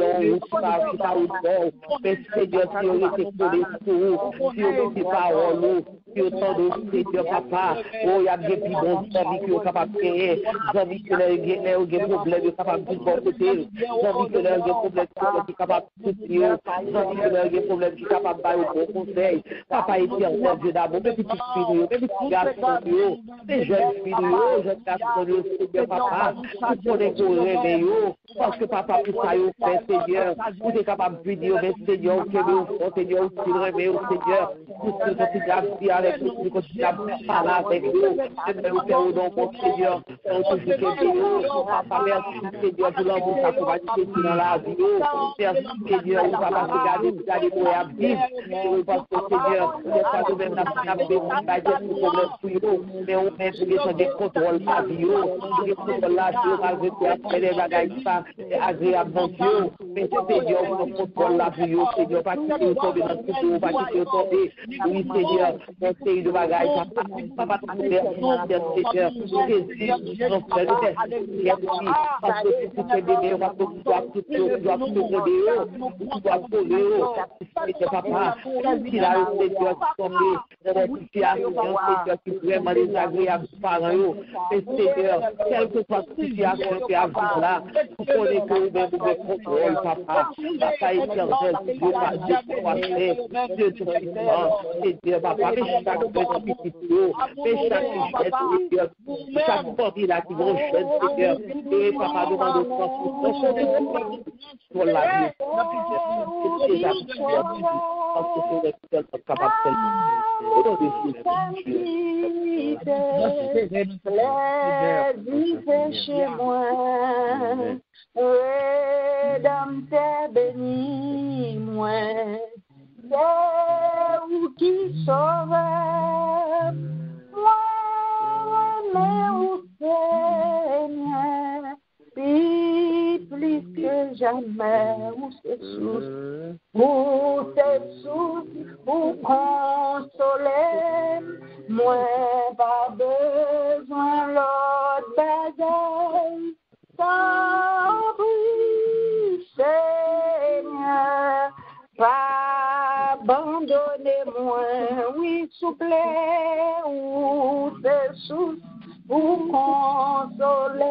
mais Seigneur, si on était collé pour si on était parole, si on t'en Seigneur, papa, oh, il y a des petits bons amis qui sont capables de créer, des amis qui ont des problèmes, ils sont capables de bon côté, des amis qui ont des problèmes, qui sont capables de soutenir, des amis qui ont des problèmes, qui sont capables de faire un bon conseil. Papa éternel, Dieu d'amour, mes petits filles, mes petits garçons, mes jeunes filles, jeunes garçons, Seigneur, papa, vous connaissez vos réveils, parce que papa, pour ça, vous fait, Seigneur, vous êtes capable de dire, mais Seigneur, que nous, Seigneur, aussi le réveil, Seigneur, pour que nous continuons à vivre avec nous, pour que nous continuons à parler avec nous, et nous faire au nom, mon Seigneur, on toujours que nous, papa, merci, Seigneur, pour l'amour, ça qu'on va dire dans la vie, merci, Seigneur, papa, regardez, pour la vie, parce que, Seigneur, nous sommes nous-mêmes, mais on met des contrôles la vie, des contrôles la vie, malgré tout, après les bagailles, ça, c'est agréable, mon Dieu, mais Seigneur, on contrôle la vie, Seigneur, pas quitter au tomber dans tout le pas quitter au tomber, oui, Seigneur, mon série de bagailles, papa, Seigneur, Jésus, notre frère, merci, parce que si tu fais des meilleurs, parce que tu dois tout papa, si la Seigneur tombé dans une situation, Seigneur, qui est vraiment désagréable par eux, mais Seigneur, quelle que soit la situation qui arrive là, vous connaissez que vous-même vous contrôle, papa, papa éternel, Dieu, pas Dieu, Dieu tout-puissant, Seigneur, papa, mais chaque petit Dieu, mais chaque famille là qui vont jeune, Seigneur, et papa demande au sang pour la vie, parce que c'est le capable de chez moi, Rédempteur bénis-moi, c'est où qui sauve, moi, mais où Seigneur, plus que jamais, où c'est source, pour consoler, moi pas besoin l'autre bagaille, sans bruit, Seigneur, pas abandonnez-moi, oui, souple, où c'est source, pour consoler,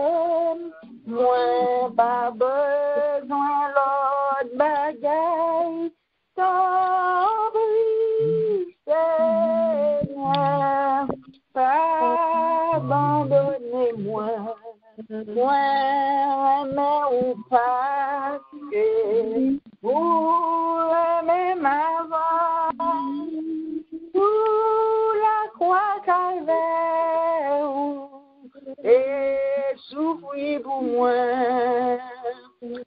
moi pas besoin l'autre bagaille, sans bruit, Seigneur, pas abandonnez-moi, moi mais ou pas que vous aimez ma voix, pour la croix calvaire, et souffrir pour moi, mais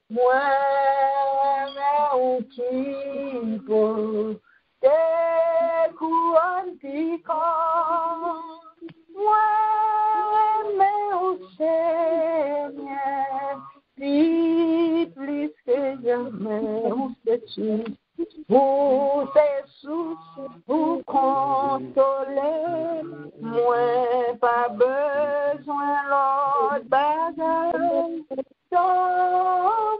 ou qui peut des couronnes piquantes, mais au Seigneur, plus que jamais, où c'est-tu? Pour tes soucis, pour consoler, moi pas besoin l'autre bagaille,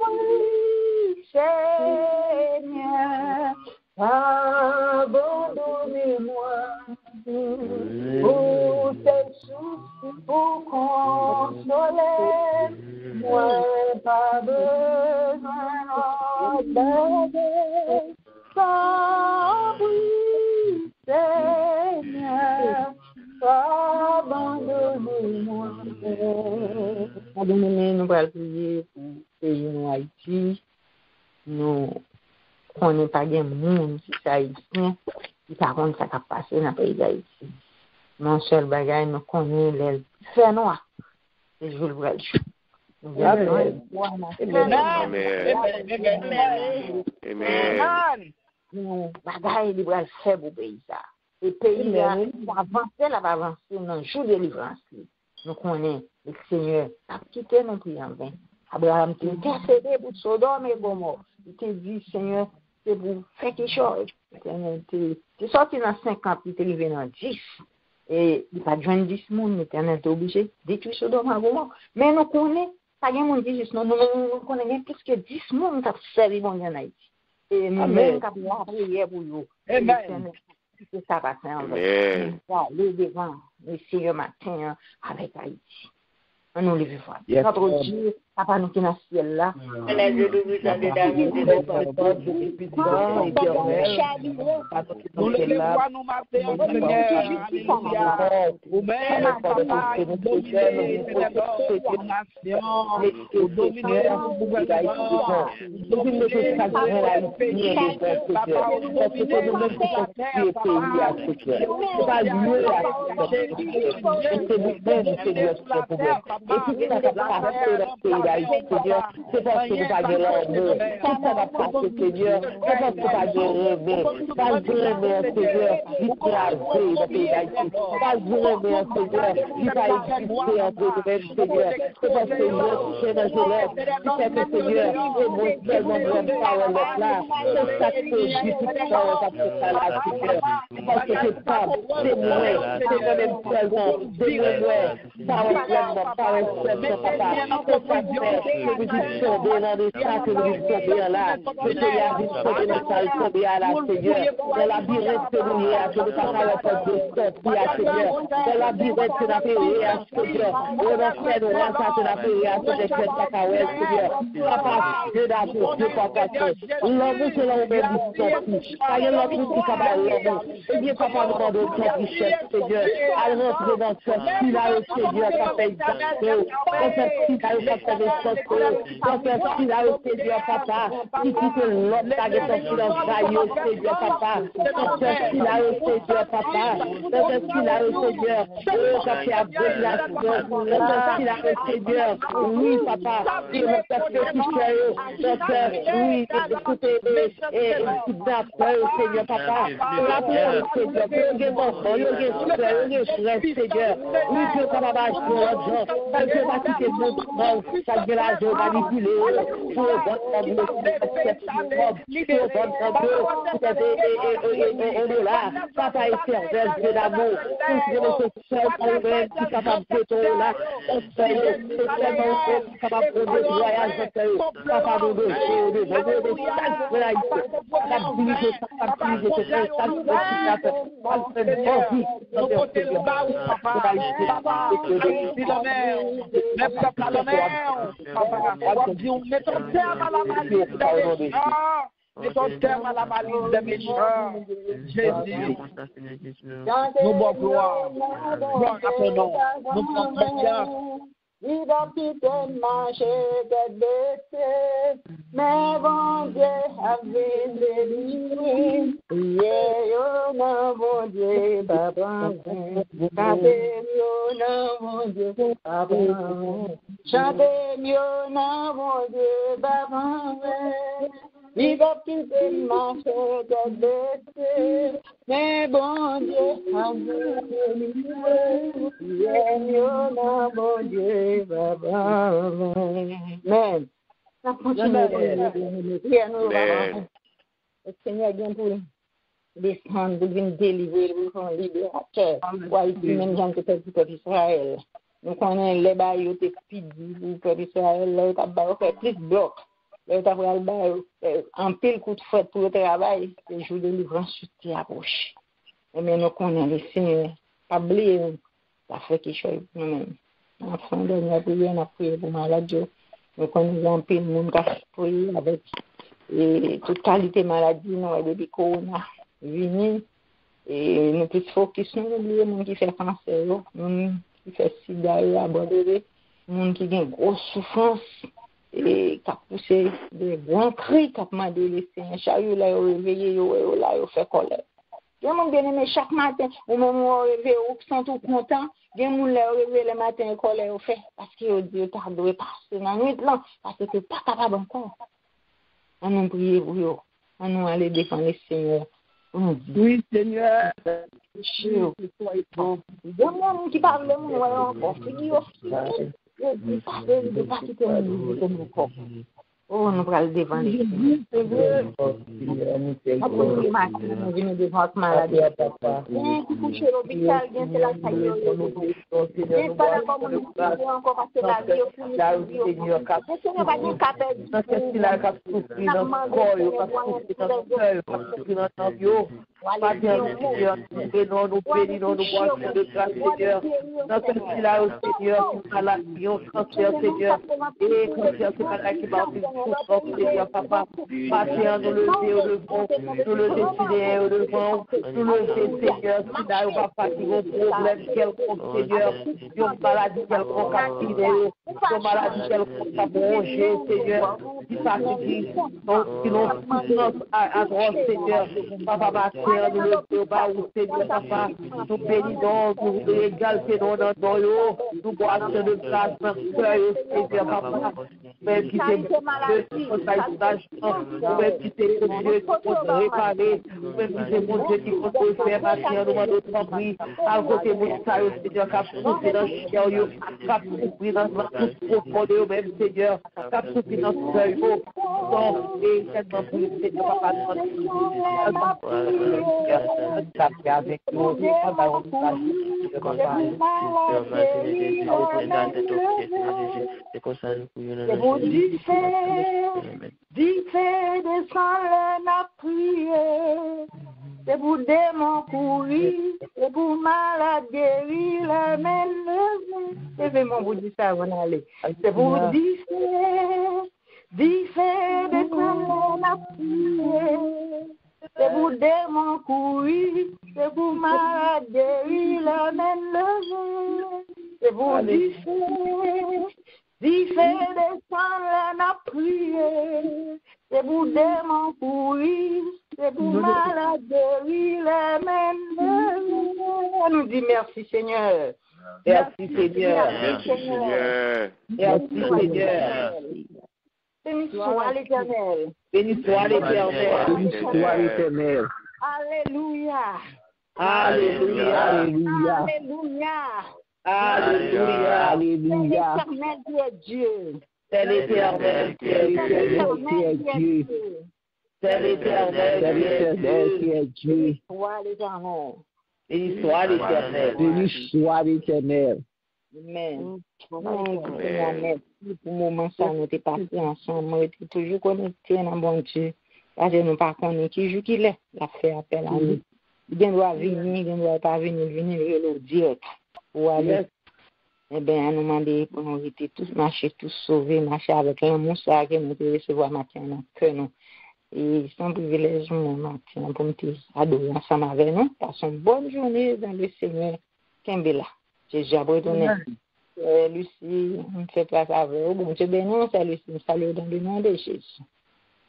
oui, Seigneur, abandonnez-moi, pour tes soucis, pour consoler, moi pas besoin l'autre bagaille. Oui, Seigneur, abandonnez-moi. Abandonnez-moi, nous allons prier pour le pays en Haïti. Nous connaissons pas bien le monde, si c'est haïtien, qui par contre ça va passer dans le pays d'Haïti. Non seul bagaille, nous connaissons les faits noirs. Et je veux le voir. Amen. Bagaille, il va le faire pour le pays. Et le pays va avancer dans le jour de délivrance. Nous connaissons le Seigneur a quitté nos prières en vain. Abraham t'a intercédé pour Sodome et Gomorrhe. Il t'a dit, Seigneur, c'est pour faire quelque chose. Tu sorti dans 50, tu es arrivé dans 10. Et il n'y a pas de 10 personnes, l'Éternel est obligé de détruire Sodome et Gomorrhe. Mais nous connaissons, pas de monde dit juste, nous connaissons plus que 10 personnes qui ont servi bon Dieu en Haïti. Et nous-mêmes qui avons prié pour eux. Amen. C'est ça va faire. Aller devant le Seigneur matin avec Haïti. On nous les voir. Notre Dieu, papa nous qui est dans le ciel là. Nous les voix nous matin, Seigneur. Vous-même, papa, vous dominez les nations, vous dominez le gouvernement, vous dominez Et si ça va passer dans ce pays d'Haïti, Seigneur, c'est parce que nous avons l'amour. Si ça va passer, Seigneur, c'est parce que nous avons l'aimé. Pas de remède, Seigneur, l'écraser dans le pays d'Haïti. Pas de remède, Seigneur, qui va exister entre nous-mêmes, Seigneur. C'est parce que nous sommes dans l'élève, qui fait que, Seigneur, et mon tellement bonne parole là, c'est ça que je dis tout le temps, Seigneur. Parce que c'est pas, c'est moi, c'est moi-même seulement, c'est moi, parole pleinement, parole seulement, papa. C'est ça que vous dites tomber dans des sacs, que vous dites tomber là. Que Seigneur dit tomber dans ça, tomber à la Seigneur. Dans la labyrinthe que nous y a, que nous pas capables de sortir à Seigneur. Dans la labyrinthe que nous avons payé à Seigneur. On a fait de rentrer à nous avons payé à Seigneur. Seigneur. Papa, Dieu d'amour, Dieu papa. L'amour, c'est l'amour même du sorti. Pas de l'amour qui va l'amour. Eh bien, papa, nous demandons notre richesse, Seigneur. À rentrer dans ce style-là, Seigneur, papa, exactement. Dans ce style-là, papa, dans ce style-là, Seigneur, papa. Qui quitte l'autre, ta guette, silence, vaillot, Seigneur, papa. Dans ce style-là, Seigneur, papa. Dans ce style-là, Seigneur. Oh, ça fait abomination. Dans ce style-là, Seigneur. Oui, papa. Et le peuple qui fait, oui, écoutez, et Seigneur, papa. La prière, Seigneur. Seigneur. Oui, Dieu, comme va jouer l'argent. Dieu va quitter notre monde. Ça vient l'argent manipulé. Pour on est là. Papa est serveur, Dieu d'amour. Pour que seul nous-mêmes qui capable de ton là. On fait seulement capable de voyage. Papa nous mettons terme à la malice des méchants. Jésus, nous bon gloire. Gloire à ton nom. Nous prenons confiance. Identité marché de baissé, mais bon Dieu avait béni. Yo non bon Dieu, papa, chantez yo non bon Dieu, papa, chantez yo non bon Dieu, papa. Identité marché de baissé, mais bon Dieu avait béni. Yo non bon Dieu. Amen. Le Seigneur vient pour descendre, pour venir délivrer, pour faire libérateur. Pour même gens qui étaient du peuple d'Israël. Nous connaissons les bails qui étaient pidis pour le peuple d'Israël. Là, ils ont fait plus de blocs. Là, ils ont fait un pile coup de fouette pour le travail. Le jour de délivrance sur approche. Mais nous connaissons le Seigneur. Pas oublier, ça fait quelque chose pour nous-mêmes. Enfant dernière prière, on a prié pour maladie. Nous connaissons un peu de monde qui a prié avec toute qualité de maladie, nous avons depuis Corona venu. Et nous plus focus, nous oublions les gens qui font cancer, les gens qui font sida, abandonné, les gens qui ont une grosse souffrance et qui ont poussé des grands cris, qui ont demandé les Seigneur. Chariot là, ils ont réveillé, ils ont fait colère. Gen moun bien aimé chaque matin, ou même ou réveillé ou sont tout content, gen moun le réveillé le matin école au fait parce que Dieu t'a doué passer dans nuit là parce que pas capable encore. On nous prie pour eux. On nous aller défendre le Seigneur. Oui, Seigneur. Il y a monde qui parle de moi encore. Il pas quitter mon corps. Oh, nous allons défendre. C'est vrai. Après, nous venons devant ce maladie. Qui couche à l'hôpital, c'est la saille. C'est pas la bonne encore parce que la vie est finie. Seigneur, pas de capable. Parce que la cap souffrir dans le corps, pas souffrir dans le cœur, pas souffrir dans le yo. Pas bien, Seigneur, nous bénissons, nous boissons de grâce, Seigneur. Dans ce là au Seigneur, qui maladie, on cancer, Seigneur. Et cancer, c'est pas là qui va souffrir, Seigneur, papa. Patient, nous lever au devant, nous le décider au devant, nous lever, Seigneur. Si là, on va pas qu'il y ait un problème quelconque, Seigneur. Une maladie quelconque à filer, une maladie quelconque à broncher, Seigneur. Qui fatigue, qui n'ont souffrance à droite, Seigneur. Papa, matin, nous le bas au Seigneur, papa. Nous bénissons, nous régalons dans nous, nous boissons de grâce dans le cœur, Seigneur, papa. Même qui t'es mon même qui t'es mon Dieu qui peut réparer, même qui t'es mon Dieu qui peut faire matin, nous demandons ton prix. À côté de mon Seigneur, qui a souffert dans le chien, qui a souffert dans tout profond de même, Seigneur, qui a souffert dans le cœur. Donc, et tellement plus, Seigneur, papa, avec nous, Diffé descend la prière, c'est pour démon courir, c'est pour malade guérir, la main levée. C'est vraiment vous dire ça, on aller. C'est pour diffé descend la prière, c'est pour démon courir, c'est pour malade guérir, la main levée. C'est pour diffé descend la prière, c'est pour démon courir, c'est pour malade guérir, la main levée. On nous dit merci Seigneur. Merci Seigneur. Merci Seigneur. Merci Seigneur. Béni soit l'Éternel. Béni soit l'Éternel. Béni soit l'Éternel. Alléluia. Alléluia. Alléluia. Alléluia. Alléluia. C'est l'Éternel qui est Dieu. C'est l'Éternel qui est Dieu. C'est l'Éternel qui est Dieu. Soit l'Éternel. Béni soit l'Éternel. Béni soit l'Éternel. Amen. Merci pour le moment ça nous était passé ensemble. Nous étions toujours connectés dans bon Dieu. Parce que nous ne connaissons pas qui joue qu'il est. Il a fait appel à nous. Il doit venir, il ne doit pas venir le direct. Pour aller. Eh bien, nous demander pour nous être tous marcher, tous sauvés, marcher avec l'amour ça que nous devons recevoir matin dans le cœur. Et c'est un privilège matin pour nous adorer ensemble avec nous. Passons une bonne journée dans le Seigneur. Kembela. Jésus a retourné. Lucie, on fait place avec vous. Bon Dieu béni, c'est Lucie. Nous saluons dans le nom de Jésus.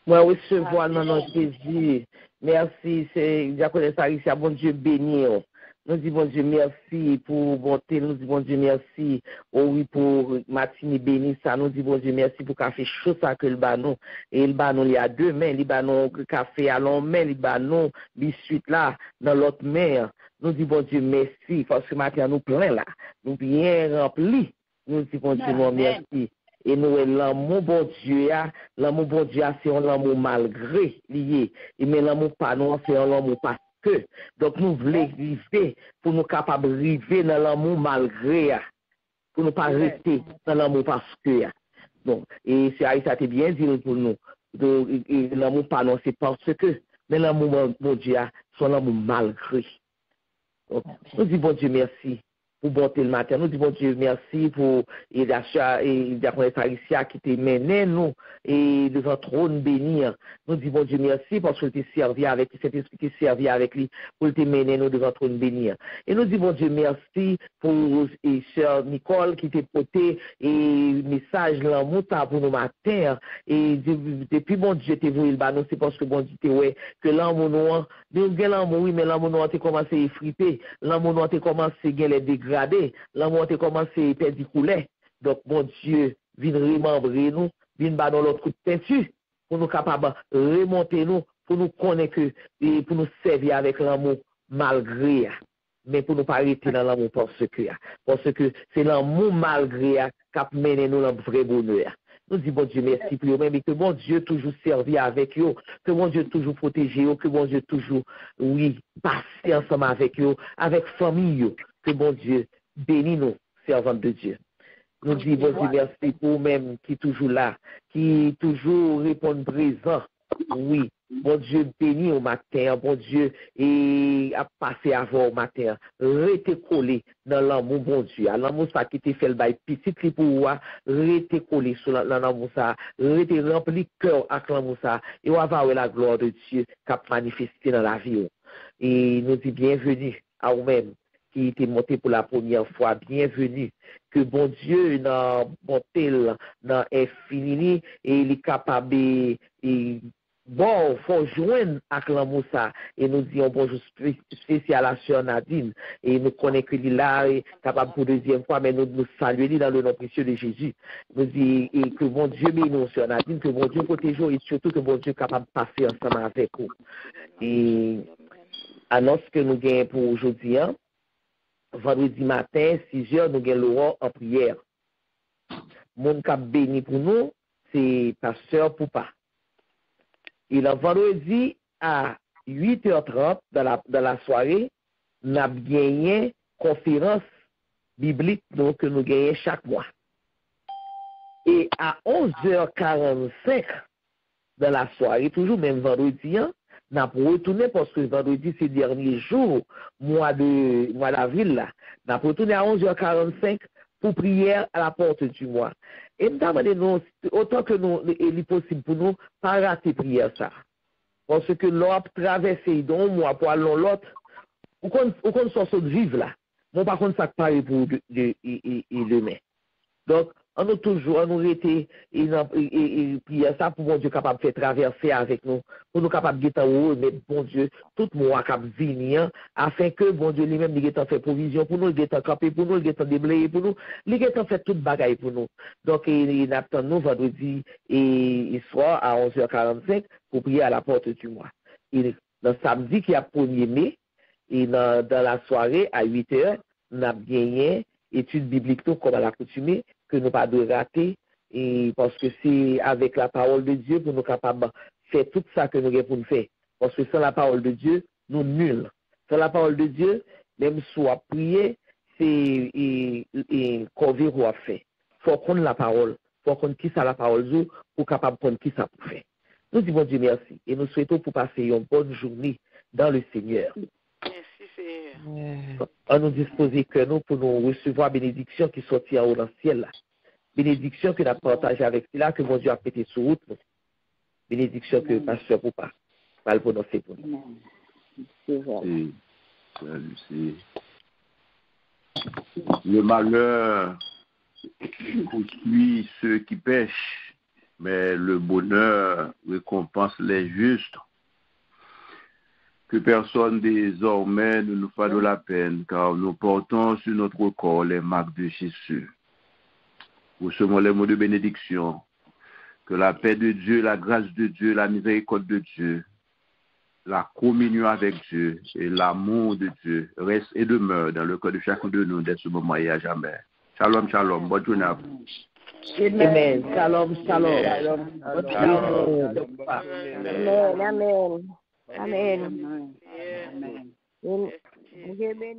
Moi, recevoir dans notre Jésus. Merci, c'est Diaconesse Aricia, bon Dieu béni. Nous disons, bon Dieu, merci pour bonté. Nous disons, bon Dieu, merci. Oh oui, pour matinée bénie, ça. Nous disons, bon Dieu, merci pour café chaud, ça, que le banon. Et le banon, il y a deux mains. Le banon, café à l'on main, le banon, biscuit là, dans l'autre main. Nous disons, bon Dieu, merci. Parce que maintenant, nous plein là. Nous bien remplis. Nous disons, bon Dieu, non, merci. Et nous, l'amour, bon Dieu, c'est un amour malgré lié. Et mais l'amour pas, non, c'est un amour pas. Donc nous voulons vivre pour nous capables de vivre dans l'amour malgré, pour ne pas rester dans l'amour parce que. Bon, et c'est ça c'est bien dit pour nous. L'amour pas non, c'est parce que, mais l'amour bon Dieu, c'est l'amour malgré. Donc, nous disons bon Dieu merci. pour bonté le matin. Nous disons Dieu merci pour Diaconesse Aricia qui t'a mené nous et devant trône bénir. Nous disons Dieu merci parce que tu servi avec cet esprit qui servi avec lui pour te mener nous devant trône bénir. Et nous disons Dieu merci pour sœur Nicole qui t'a porté et message l'amour pour nous matin et depuis bon Dieu t'es voué le banon c'est parce que bon Dieu t'es ouais que l'amour nous l'amour oui mais l'amour nous a commencé à effriter, l'amour nous a commencé à les dégrader, l'amour a commencé à perdre couler. Donc bon Dieu vient remembrer nous, vient banon l'autre coup de peinture pour nous capables de remonter nous, pour nous connaître et pour nous servir avec l'amour malgré, mais pour nous pas arrêter dans l'amour parce que c'est l'amour malgré qui a mené nous dans le vrai bonheur. Nous disons, bon Dieu, merci pour eux-mêmes et que bon Dieu toujours servi avec eux, que bon Dieu toujours protégé eux, que bon Dieu toujours, oui, passer ensemble avec eux, avec famille, que bon Dieu bénit nous, servants de Dieu. Nous disons, bon Dieu, merci pour eux-mêmes qui sont toujours là, qui toujours répondent présent. Oui, bon Dieu béni au matin, bon Dieu, et à passer avant au matin, rester collé dans l'amour, bon Dieu, à l'amour ça qui te fait le bail petit pour moi, rester collé sur l'amour ça, rester rempli cœur avec l'amour ça, et on va voir la gloire de Dieu qui a manifesté dans la vie. Et nous disons bienvenue à vous-même qui était monté pour la première fois, bienvenue. Que bon Dieu, dans bonté, dans infini, et il est capable et bon, faut joindre avec l'amour ça. Et nous disons bonjour spécial à Sœur Nadine. Et nous connaissons que là est capable pour deuxième fois, mais nous saluons dans le nom précieux de Jésus. Nous disons que bon Dieu bénisse Sœur Nadine, que bon Dieu protège et surtout que bon Dieu est capable de passer ensemble avec vous. Et annonce que nous gagnons pour aujourd'hui, vendredi matin, 6h, nous gagnons l'aurore en prière. Mon cap béni pour nous, c'est Pasteur Poupa. Et le vendredi à 8h30 dans la soirée, nous avons gagné une conférence biblique que nous gagnons chaque mois. Et à 11h45 dans la soirée, toujours même vendredi, nous avons retourné parce que vendredi, c'est le dernier jour, mois d'avril, là. Nous avons retourné à 11h45 pour prière à la porte du mois. Et nous avons demandé, autant que nous, il est possible pour nous, pas rater prière ça. Parce que l'autre traverser d'un mois pour aller l'autre, ou qu'on soit de vivre là. Bon, par contre, ça paraît pour demain. Donc, on a toujours, on a été, et prier ça pour bon Dieu capable de faire traverser avec nous, pour nous capable de haut, mais bon Dieu, tout le monde capable de venir, afin que bon Dieu lui-même, il ait fait provision pour nous, il ait campé pour nous, il ait déblayé pour nous, il ait fait toute bagaille pour nous. Donc, il attend nous vendredi et soir à 11h45 pour prier à la porte du mois. Et le samedi qui est 1er mai, et dans la soirée à 8h, on a gagné études bibliques comme à l'accoutumée, que nous pas de rater, et parce que c'est avec la parole de Dieu pour nous capables de faire tout ça que nous avons pour nous faire. Parce que sans la parole de Dieu, nous nuls. Sans la parole de Dieu, même si on prier, c'est qu'on veut qu'on fait. Il faut qu'on la parole, il faut qu'on qui ça la parole pour capable de qui ça pour faire. Nous disons Dieu merci et nous souhaitons pour passer une bonne journée dans le Seigneur. Merci Seigneur. On nous disposer que nous pour nous recevoir bénédiction qui sortit en haut dans le ciel là. Bénédiction que nous avons partagée avec cela, que mon Dieu a pété sur route. Bénédiction que Pasteur Poupa va le prononcer pour nous. Le malheur poursuit ceux qui pêchent, mais le bonheur récompense les justes. Que personne désormais ne nous fasse de la peine, car nous portons sur notre corps les marques de Jésus. Recevons les mots de bénédiction. Que la paix de Dieu, la grâce de Dieu, la miséricorde de Dieu, la communion avec Dieu et l'amour de Dieu reste et demeure dans le cœur de chacun de nous dès ce moment et à jamais. Shalom, shalom. Bonne journée à vous. Amen. Shalom, shalom. Amen. Amen. Amen. Amen.